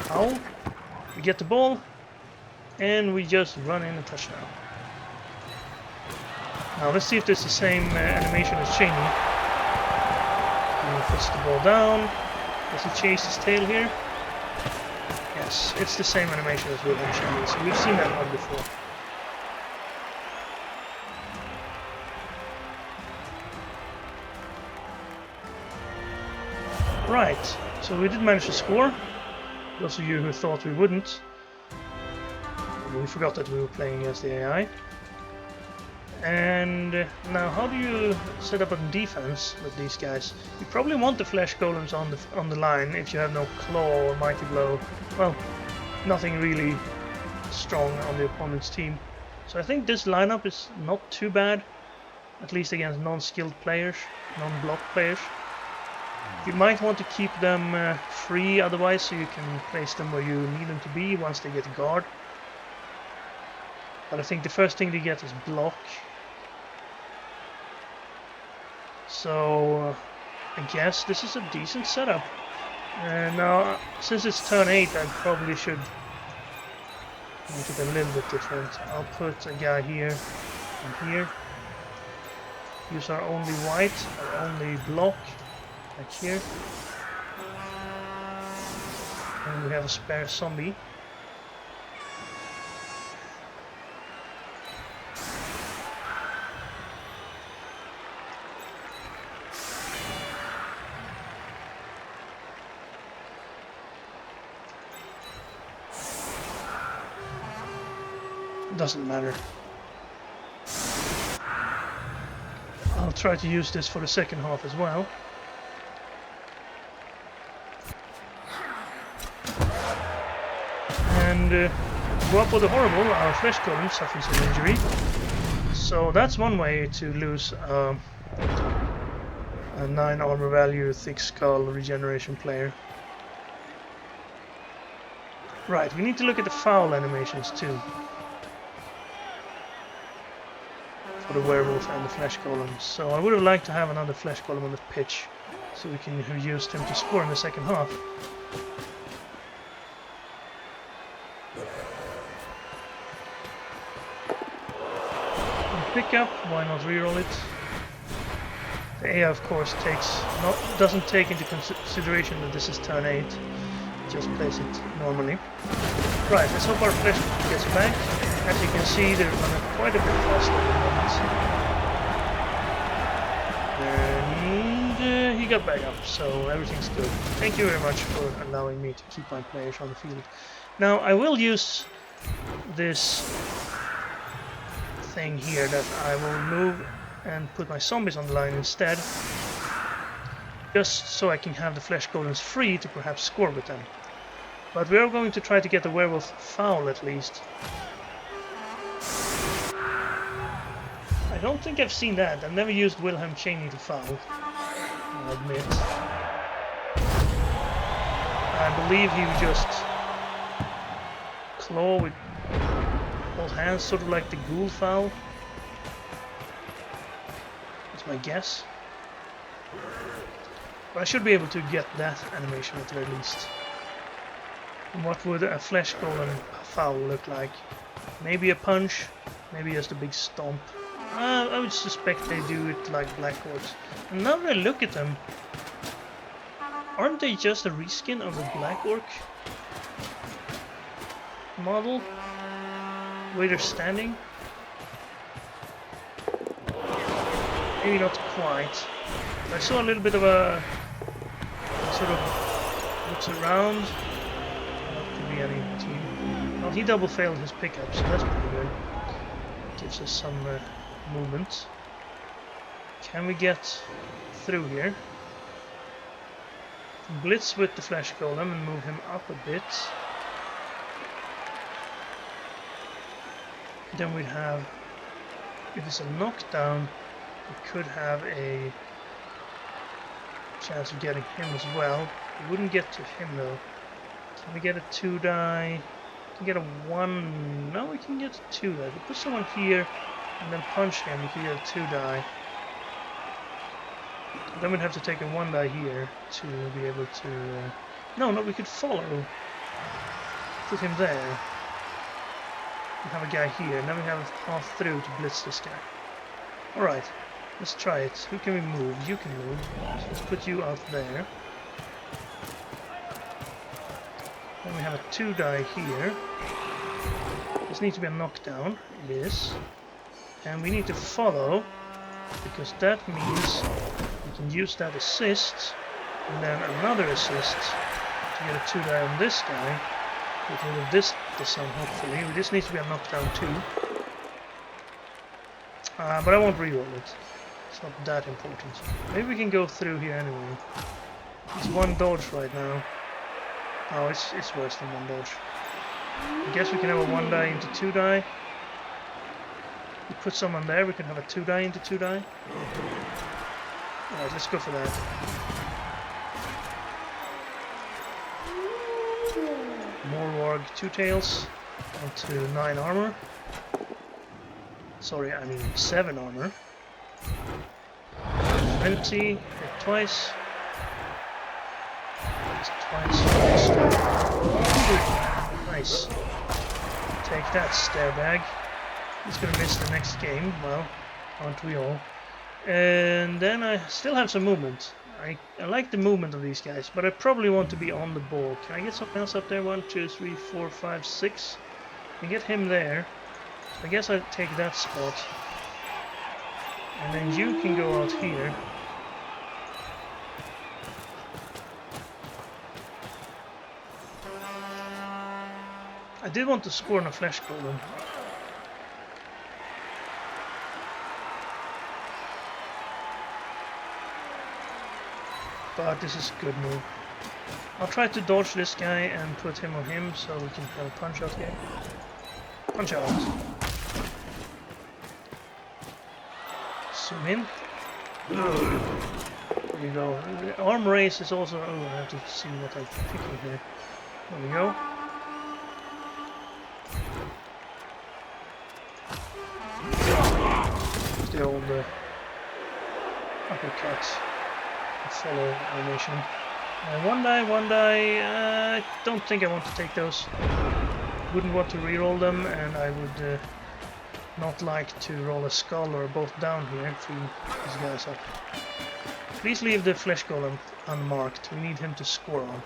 How? We get the ball, and we just run in a touchdown. Now let's see if it's the same animation as Cheney. He puts the ball down. Does he chase his tail here? Yes, it's the same animation as Wilhelm Cheney, so we've seen that one before. Right, so we did manage to score. Those of you who thought we wouldn't. We forgot that we were playing against the AI. And now, how do you set up a defense with these guys? You probably want the flesh golems on the line if you have no claw or mighty blow. Well, nothing really strong on the opponent's team. So I think this lineup is not too bad, at least against non-skilled players, non-block players. You might want to keep them free otherwise, so you can place them where you need them to be once they get guard. But I think the first thing they get is block. So I guess this is a decent setup. And now, since it's turn 8, I probably should make it a little bit different. I'll put a guy here and here. Use our only white, our only block, like here. And we have a spare zombie. Doesn't matter. I'll try to use this for the second half as well. And go up with the horrible, our flesh golem suffers an injury. So that's one way to lose a 9 armor value, thick skull, regeneration player. Right, we need to look at the foul animations too. For the werewolf and the flesh golem. So I would have liked to have another flesh golem on the pitch, so we can have used him to score in the second half. Pick up, why not reroll it? The AI of course doesn't take into consideration that this is turn 8. Just plays it normally. Right, let's hope our flesh gets back. As you can see, they're running quite a bit faster than once. And he got back up, so everything's good. Thank you very much for allowing me to keep my players on the field. Now I will use this thing here that I will move and put my zombies on the line instead, just so I can have the flesh golems free to perhaps score with them. But we are going to try to get the werewolf foul at least. I don't think I've seen that. I've never used Wilhelm Chaney to foul, I admit. I believe he would just claw with both hands, sort of like the ghoul foul. That's my guess. But I should be able to get that animation at the very least. And what would a flesh golem foul look like? Maybe a punch, maybe just a big stomp. I would suspect they do it like Black Orcs. And now that I look at them, aren't they just a reskin of the Black Orc model? The way they're standing? Maybe not quite. I saw a little bit of a sort of looks around. Not to be any team. Well, he double failed his pickup, so that's pretty good. Gives us some movement. Can we get through here? Blitz with the flesh golem and move him up a bit. Then we'd have, if it's a knockdown, we could have a chance of getting him as well. We wouldn't get to him though. Can we get a 2-die? Can we get a 1? No, we can get a 2-die. We put someone here and then punch him, we can get a 2-die. Then we'd have to take a 1-die here to be able to... No, we could follow. Put him there. We have a guy here, and then we have half through to blitz this guy. Alright, let's try it. Who can we move? You can move. So let's put you out there. Then we have a 2-die here. This needs to be a knockdown. It is. And we need to follow, because that means we can use that assist, and then another assist to get a 2-die on this guy. Get rid of this son, hopefully. This needs to be a knockdown too. But I won't reroll it. It's not that important. Maybe we can go through here anyway. It's 1 dodge right now. Oh, it's worse than 1 dodge. I guess we can have a 1-die into 2-die. We put someone there, we can have a 2-die into 2-die. Alright, let's go for that. More Warg 2 tails onto 9 armor. Sorry, I mean 7 armor. 20, hit twice. Twice. Nice. Take that, stare bag. He's gonna miss the next game. Well, aren't we all? And then I still have some movement. I like the movement of these guys, but I probably want to be on the ball. Can I get something else up there? 1, 2, 3, 4, 5, 6. I can get him there. I guess I'll take that spot. And then you can go out here. I did want to score on a flesh golem. But this is a good move. I'll try to dodge this guy and put him on him so we can have a punch out here. Punch out. Zoom in. There we go. The arm race is also... Oh, I have to see what I'm picking here. There we go. The old uppercut. Follow animation. 1-die. I don't think I want to take those. Wouldn't want to reroll them, and I would not like to roll a skull or both down here and free these guys up. Please leave the flesh golem unmarked. We need him to score on.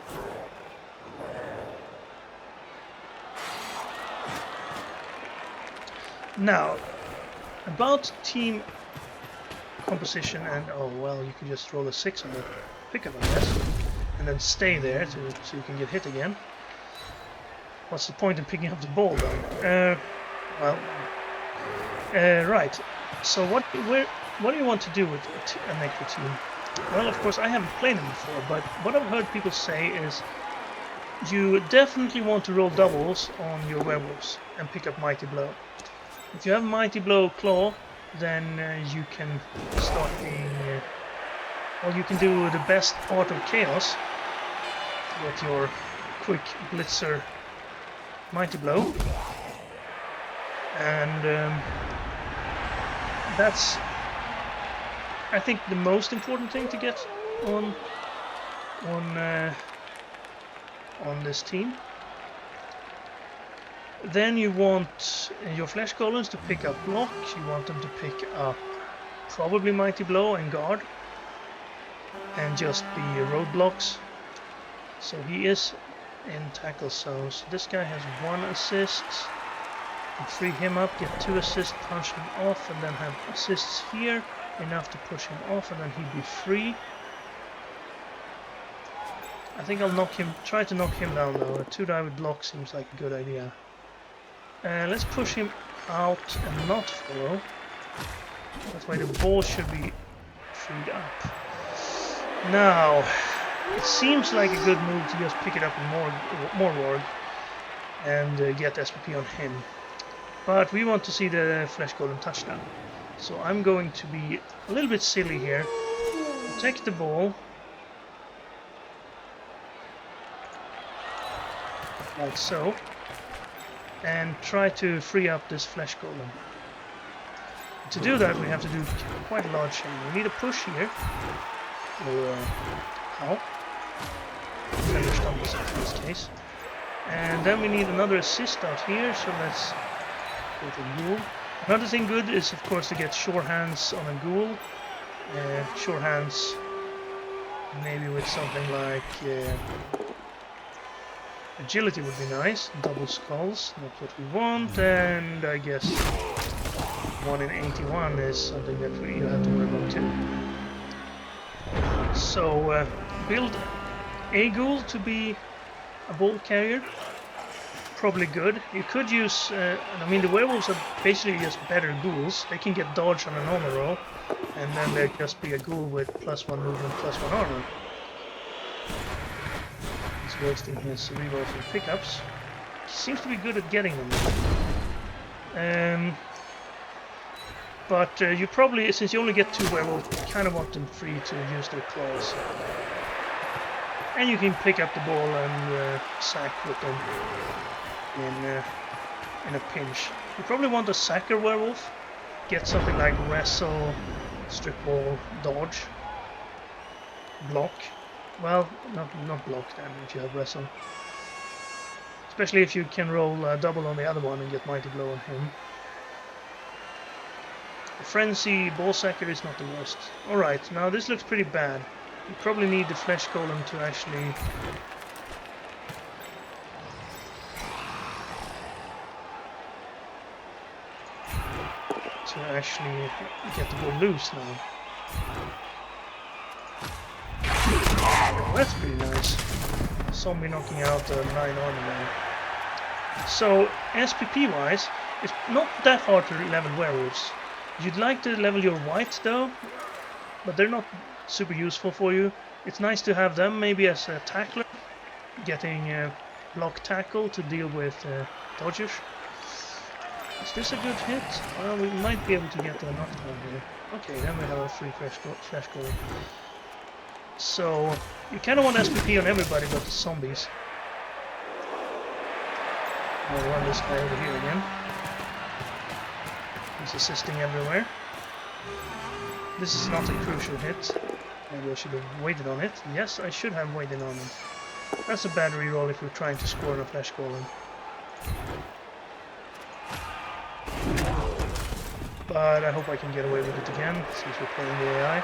Now, about team composition, and oh well, you can just roll a 6 on the pickup, I guess, and then stay there so you can get hit again. what's the point in picking up the ball then? Right. So what do you want to do with a Necro team? Well, of course, I haven't played them before, but what I've heard people say is you definitely want to roll doubles on your werewolves and pick up Mighty Blow. If you have Mighty Blow Claw, then you can start being... well, you can do the best Art of Chaos with your quick Blitzer Mighty Blow. And that's, I think, the most important thing to get on this team. Then you want your Flesh Golems to pick up block. You want them to pick up probably Mighty Blow and guard, and just be roadblocks. So he is in tackle zone. So this guy has 1 assist. Free him up, get 2 assists, punch him off, and then have assists here, enough to push him off, and then he'd be free. I think I'll try to knock him down though. A 2-die with block seems like a good idea. Let's push him out and not follow. That way the ball should be freed up. Now, it seems like a good move to just pick it up in more Morg and get SPP on him. But we want to see the Flesh Golem touchdown. So I'm going to be a little bit silly here. Take the ball. Like so. And try to free up this Flesh Golem. To do that we have to do quite a large thing. We need a push here. Or how? Thunderstomp in this case. And then we need another assist out here, so let's go to Ghoul. Another thing good is of course to get sure hands on a Ghoul. Sure hands maybe with something like agility would be nice. Double skulls, not what we want, and I guess 1 in 81 is something that you have to worry about too. So build a Ghoul to be a ball carrier. Probably good. You could use, I mean the werewolves are basically just better ghouls. They can get dodge on a normal roll, and then they'd just be a ghoul with +1 movement, +1 armor. He's wasting his reroll for pickups. He seems to be good at getting them. But you probably, since you only get 2 werewolves, you kind of want them free to use their claws. And you can pick up the ball and sack with them in a pinch. You probably want a sacker werewolf. Get something like wrestle, strip ball, dodge, block. Well, not block then if you have wrestle. Especially if you can roll double on the other one and get Mighty Blow on him. The Frenzy ball sacker is not the worst. Alright, now this looks pretty bad. You probably need the Flesh Golem to actually get the ball loose now. Oh, that's pretty nice. Zombie knocking out 9 armor now. So SPP wise, it's not that hard to level werewolves. You'd like to level your white though, but they're not super useful for you. It's nice to have them maybe as a tackler, getting block tackle to deal with dodgers. Is this a good hit? Well, we might be able to get a knockdown here. Okay, then we have a free Flesh Golem. So you kind of want SPP on everybody but the zombies. I'll run this guy over here again. He's assisting everywhere. This is not a crucial hit. Maybe I should have waited on it. Yes, I should have waited on it. That's a bad reroll if we're trying to score on a Flesh Golem. But I hope I can get away with it again, since we're playing the AI.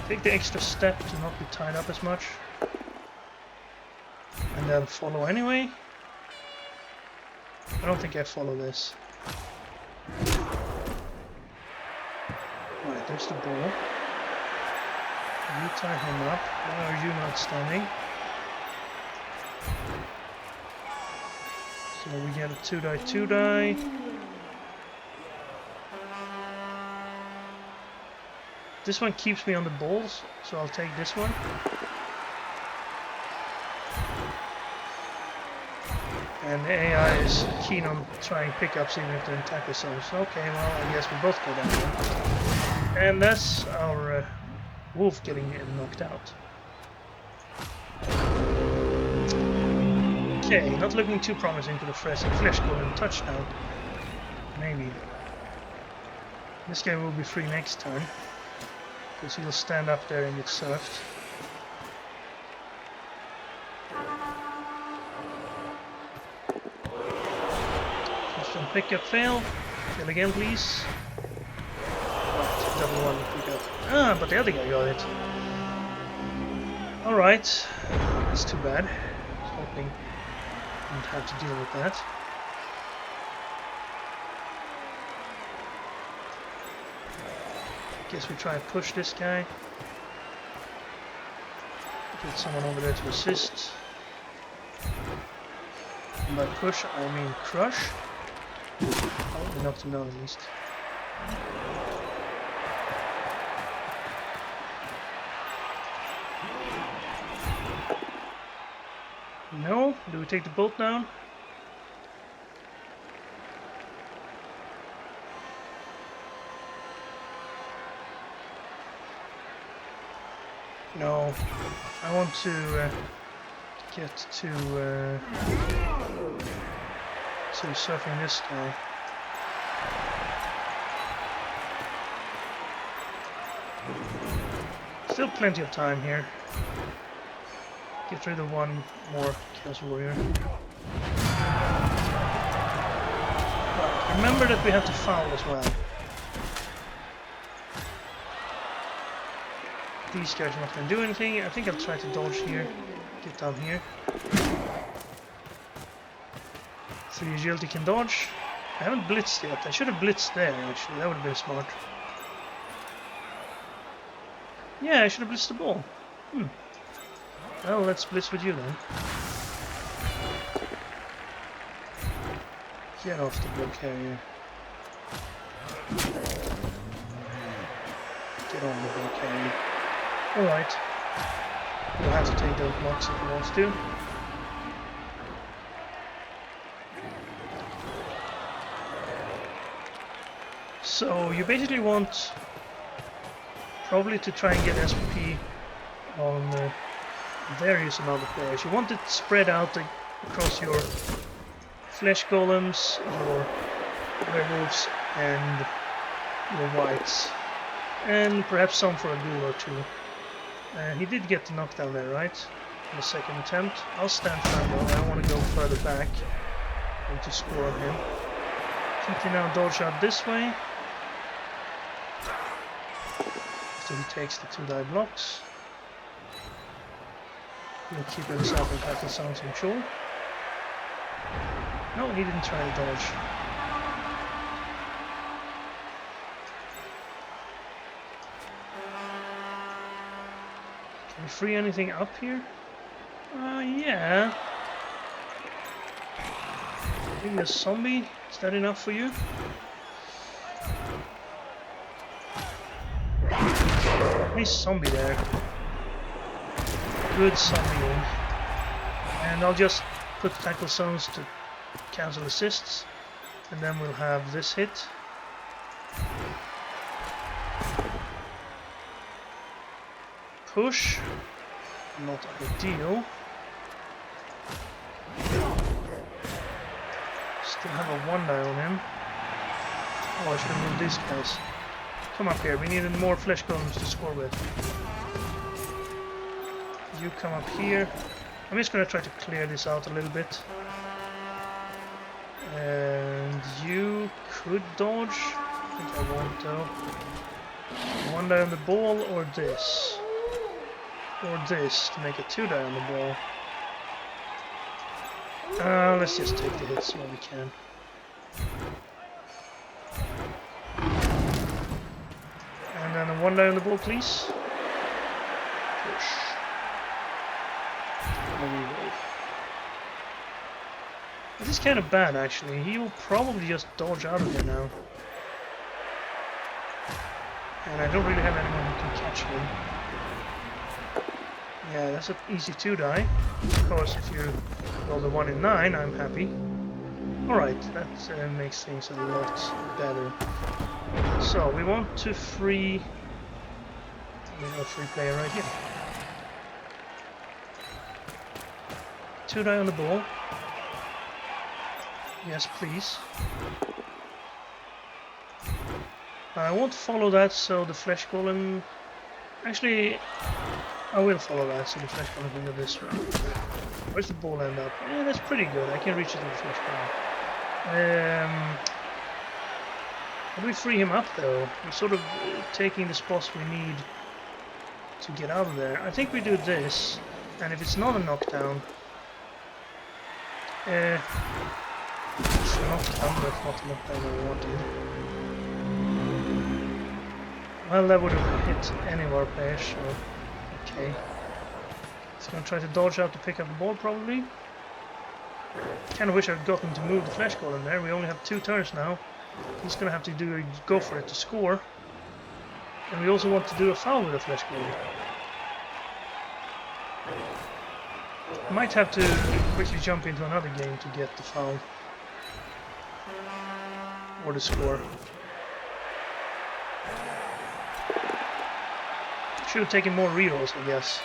Take the extra step to not be tied up as much. And then follow anyway. I don't think I follow this. Alright, there's the ball. You tie him up. Why are you not standing? So we get a 2-die, 2-die. This one keeps me on the balls, so I'll take this one. And the AI is keen on trying pickups even if they're in tackle zones. Okay, well, I guess we both go down then. And that's our wolf getting knocked out. Okay, not looking too promising for the flesh golem touchdown. Maybe. This guy will be free next turn, because he'll stand up there and get surfed. Just one pickup fail. Fail again, please. Right, double one pickup. Ah, but the other guy got it. Alright, that's too bad. I was hoping I wouldn't have to deal with that. Guess we try and push this guy. Get someone over there to assist. And by push, I mean crush. Oh, we knocked him down at least. No? Do we take the bolt down? No. I want to get to surfing this guy. Still plenty of time here. Get rid of one more Chaos Warrior. Right, remember that we have to foul as well. These guys are not going to do anything. I think I'll try to dodge here. Get down here. 3 agility can dodge. I haven't blitzed yet. I should have blitzed there actually. That would have been smart. Yeah, I should have blitzed the ball. Well, let's blitz with you then. Get off the block carrier. Get on the block carrier. Alright. We'll have to take those blocks if he wants to. So you basically want probably to try and get SPP on various amount of players. You want it spread out across your flesh golems, your werewolves, and your whites, and perhaps some for a ghoul or two. He did get the knockdown there, right? In the second attempt. I'll stand firm though. I don't want to go further back and to score on him. Simply now dodge out this way. After he takes the 2-die blocks. He'll keep himself in tackle zones, I'm sure. No, he didn't try to dodge. Can we free anything up here? Yeah. Maybe a zombie? Is that enough for you? Nice zombie there. Good zombie. And I'll just put tackle zones to cancel assists, and then we'll have this hit. Push. Not ideal. Still have a 1-die on him. Oh, I should have moved these guys. Come up here, we needed more flesh golems to score with. You come up here. I'm just gonna try to clear this out a little bit. And you could dodge. I think I won't though. 1-die on the ball or this. Or this to make a 2-die on the ball. Let's just take the hits while we can. And then a 1-die on the ball, please. push. And a reroll. This is kind of bad, actually. He will probably just dodge out of here now. And I don't really have anyone who can catch him. Yeah, that's an easy 2-die. Of course, if you roll the 1 in 9, I'm happy. Alright, that makes things a lot better. So, we want to free... We have a free player right here. 2-die on the ball. Yes, please. I won't follow that, so the flesh golem... Actually, I will follow that, so the flesh golem can go this round. Where's the ball end up? Yeah, that's pretty good. I can reach it with the flesh golem. How do we free him up, though? We're sort of taking the spots we need to get out of there. I think we do this, and if it's not a knockdown... it's a knockdown, but not the knockdown I wanted. Well, that would have hit any of our players, so... Okay. He's gonna try to dodge out to pick up the ball, probably. Kinda wish I'd gotten to move the flesh golem there. We only have 2 turns now. He's gonna have to go for it to score. And we also want to do a foul with the flesh golem. Might have to quickly jump into another game to get the foul. Or the score. Should have taken more rerolls, I guess.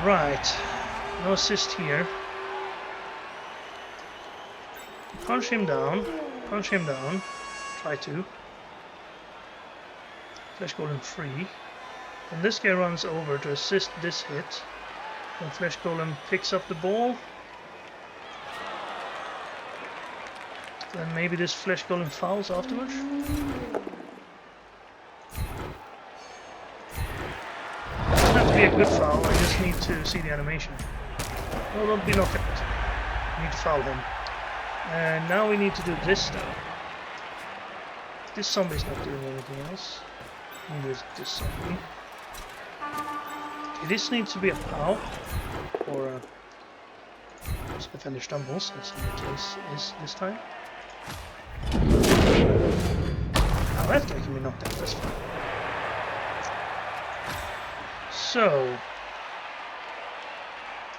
Right. No assist here. Punch him down. Punch him down. Try to. Flesh golem free. And this guy runs over to assist this hit. And flesh golem picks up the ball. Then maybe this flesh golem fouls afterwards. Doesn't have to be a good foul, I just need to see the animation. Well, don't be knocked out. I need to foul him. And now we need to do this stuff. This zombie's not doing anything else. Neither is this zombie. Okay, this needs to be a POW. Or a defender stumbles, as in the case is this time. Oh, that guy can be knocked out, that's fine. So,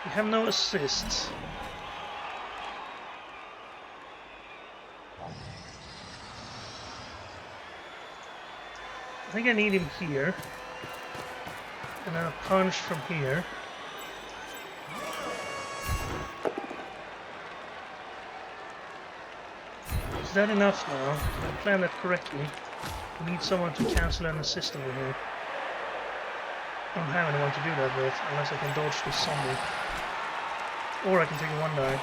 we have no assists. I think I need him here. And then a punch from here. Is that enough now? Did I plan that correctly? We need someone to cancel an assist over here. I don't have anyone to do that with, unless I can dodge this zombie. Or I can take a 1-die.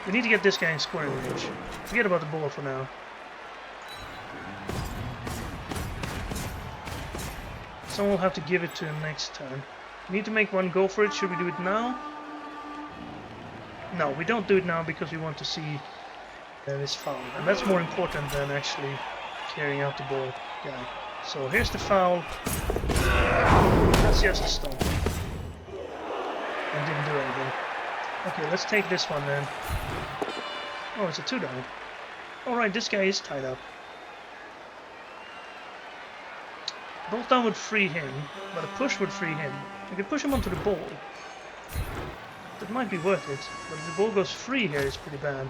We need to get this guy in scoring range. Forget about the ball for now. Someone will have to give it to him next turn. We need to make one go for it. Should we do it now? No, we don't do it now because we want to see this foul. And that's more important than actually carrying out the ball guy. So here's the foul. That's just a stomp. And didn't do anything. Okay, let's take this one then. Oh, it's a 2-die. Alright, this guy is tied up. Bolt down would free him, but a push would free him. I could push him onto the ball. That might be worth it, but if the ball goes free here, it's pretty bad.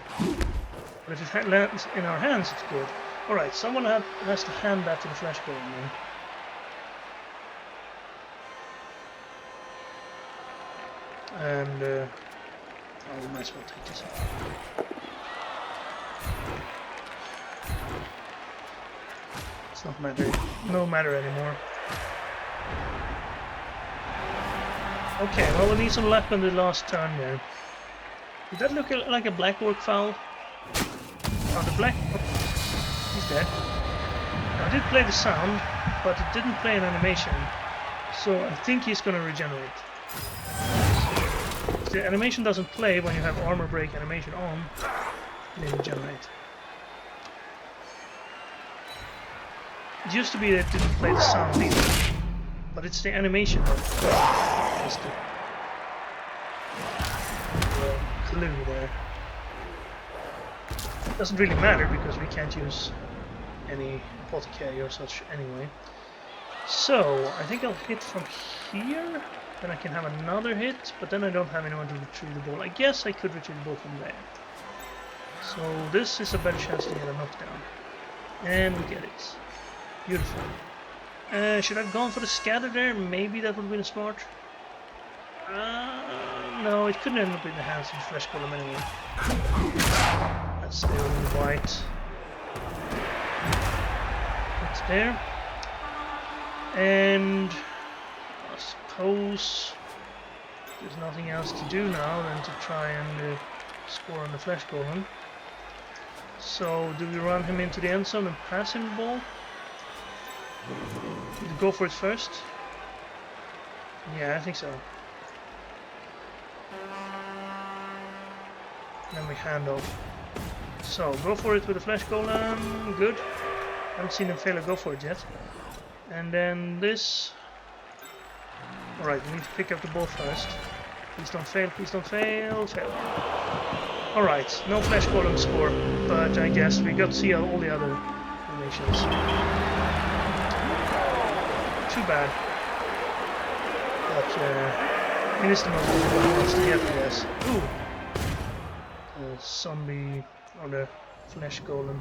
But if it lands in our hands, it's good. Alright, someone has to hand that to the flesh golem then. And, oh, we might as well take this. It's not no matter anymore. Okay, well, we need some luck on the last turn there. Did that look like a black orc foul? Oh, the black... Oh, he's dead. I did play the sound, but it didn't play an animation. So I think he's gonna regenerate. If the animation doesn't play when you have armor break animation on, they regenerate. It used to be that it didn't play the sound either, but it's the animation that is the clue there. Doesn't really matter because we can't use any apothecary or such anyway. So I think I'll hit from here, then I can have another hit, but then I don't have anyone to retrieve the ball. I guess I could retrieve the ball from there. So this is a better chance to get a knockdown. And we get it. Beautiful. Should I have gone for the scatter there? Maybe that would have been smart. No, it couldn't end up in the hands of the flesh golem anyway. That's the only white. That's there. And I suppose there's nothing else to do now than to try and score on the flesh golem. So do we run him into the end zone and pass him the ball? Go for it first? Yeah, I think so. Then we hand off. So go for it with the flesh golem. Good. Haven't seen him fail a go for it yet. And then this. Alright, we need to pick up the ball first. Please don't fail, please don't fail. Fail. Alright, no flesh golem score, but I guess we got to see all the other animations. Too bad. But it is the most difficult ones to get, I guess. Ooh! The zombie or the flesh golem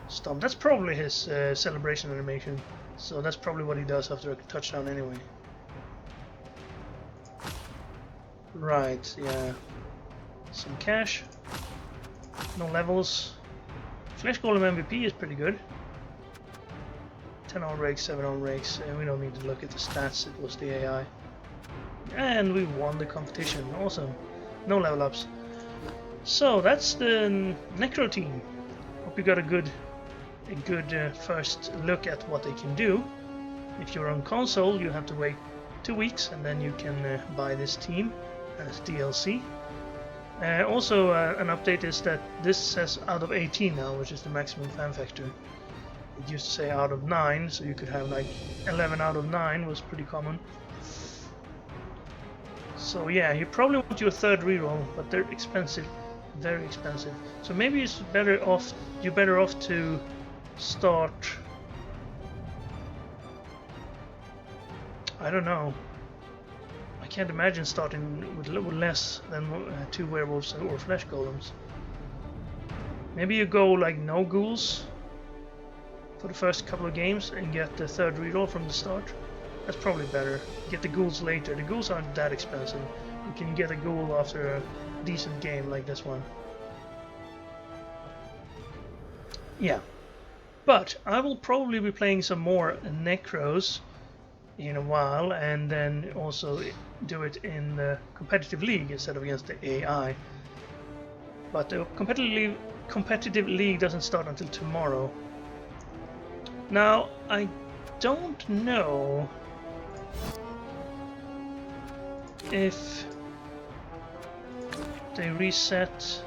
stomp. That's probably his celebration animation, so that's probably what he does after a touchdown anyway. Right, yeah. Some cash. No levels. Flesh golem MVP is pretty good. 10 on rakes, 7 on rakes, and we don't need to look at the stats, it was the AI. And we won the competition, awesome. No level ups. So that's the Necro team. Hope you got a good first look at what they can do. If you're on console, you have to wait 2 weeks and then you can buy this team as DLC. Also an update is that this says out of 18 now, which is the maximum fan factor. It used to say out of 9, so you could have like 11 out of 9 was pretty common. So yeah, you probably want your third reroll, but they're expensive, very expensive. So maybe it's better off. You're better off to start. I don't know. I can't imagine starting with less than 2 werewolves or flesh golems. Maybe you go like no ghouls for the first couple of games and get the third reroll from the start. That's probably better. Get the ghouls later. The ghouls aren't that expensive. You can get a ghoul after a decent game like this one. Yeah. But I will probably be playing some more Necros in a while, and then also do it in the competitive league instead of against the AI. But the competitive league doesn't start until tomorrow. Now, I don't know if they reset.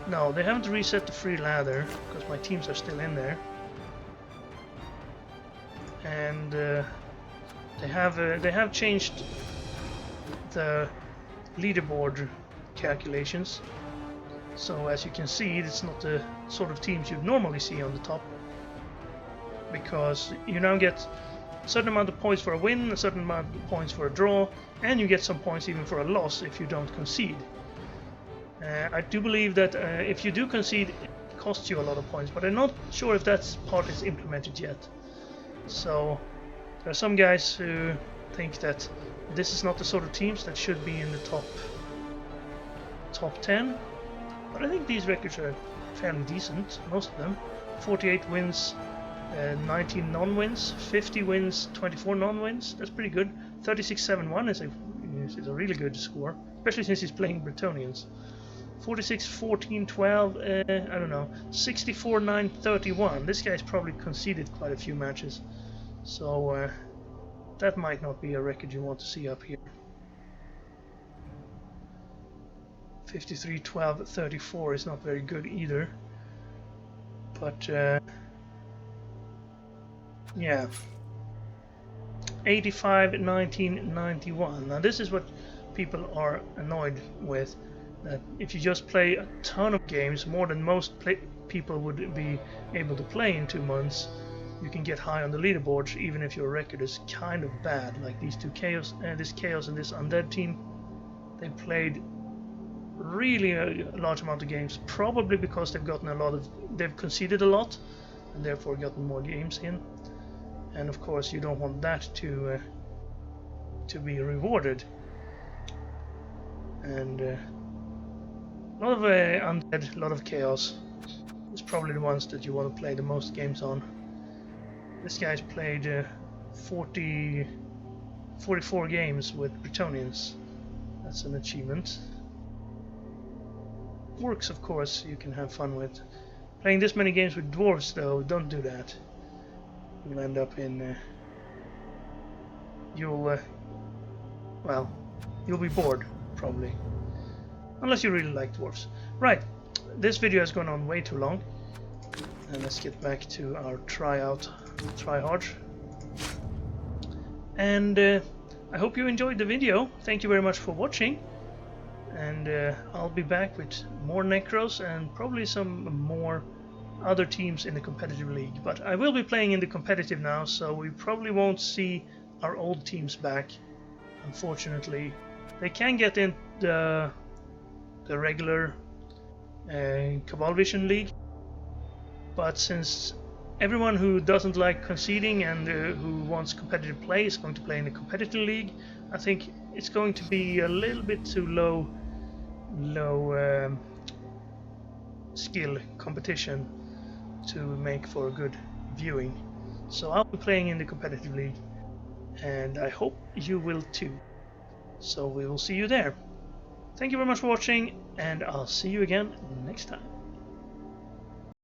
No, they haven't reset the free ladder because my teams are still in there, and they have changed the leaderboard calculations. So as you can see, it's not the sort of teams you'd normally see on the top, because you now get a certain amount of points for a win, a certain amount of points for a draw, and you get some points even for a loss if you don't concede. I do believe that if you do concede, it costs you a lot of points, but I'm not sure if that part is implemented yet. So there are some guys who think that this is not the sort of teams that should be in the top 10, but I think these records are fairly decent, most of them. 48 wins, 19 non-wins, 50 wins, 24 non-wins. That's pretty good. 36-7-1 is a really good score, especially since he's playing Bretonians. 46-14-12, I don't know. 64-9-31. This guy's probably conceded quite a few matches, so that might not be a record you want to see up here. 53-12-34 is not very good either, but Yeah. 85, 19, 91. Now this is what people are annoyed with, that if you just play a ton of games, more than most people would be able to play in 2 months, you can get high on the leaderboards even if your record is kind of bad. Like these two Chaos, this Chaos and this Undead team, they played really a large amount of games, probably because they've conceded a lot and therefore gotten more games in. And of course you don't want that to be rewarded. And a lot of Undead, a lot of Chaos is probably the ones that you want to play the most games on. This guy's played 44 games with Bretonians. That's an achievement. Orcs, of course, you can have fun with. Playing this many games with dwarves, though, don't do that. You'll end up in... you'll be bored, probably. Unless you really like dwarves. Right, this video has gone on way too long. And let's get back to our try hard. And I hope you enjoyed the video. Thank you very much for watching. And I'll be back with more Necros and probably some more other teams in the competitive league. But I will be playing in the competitive now, so we probably won't see our old teams back, unfortunately. They can get in the regular Cabal Vision League, but since everyone who doesn't like conceding and who wants competitive play is going to play in the competitive league, I think it's going to be a little bit too low skill competition to make for a good viewing. So I'll be playing in the competitive league, and I hope you will too. So we will see you there. Thank you very much for watching, and I'll see you again next time.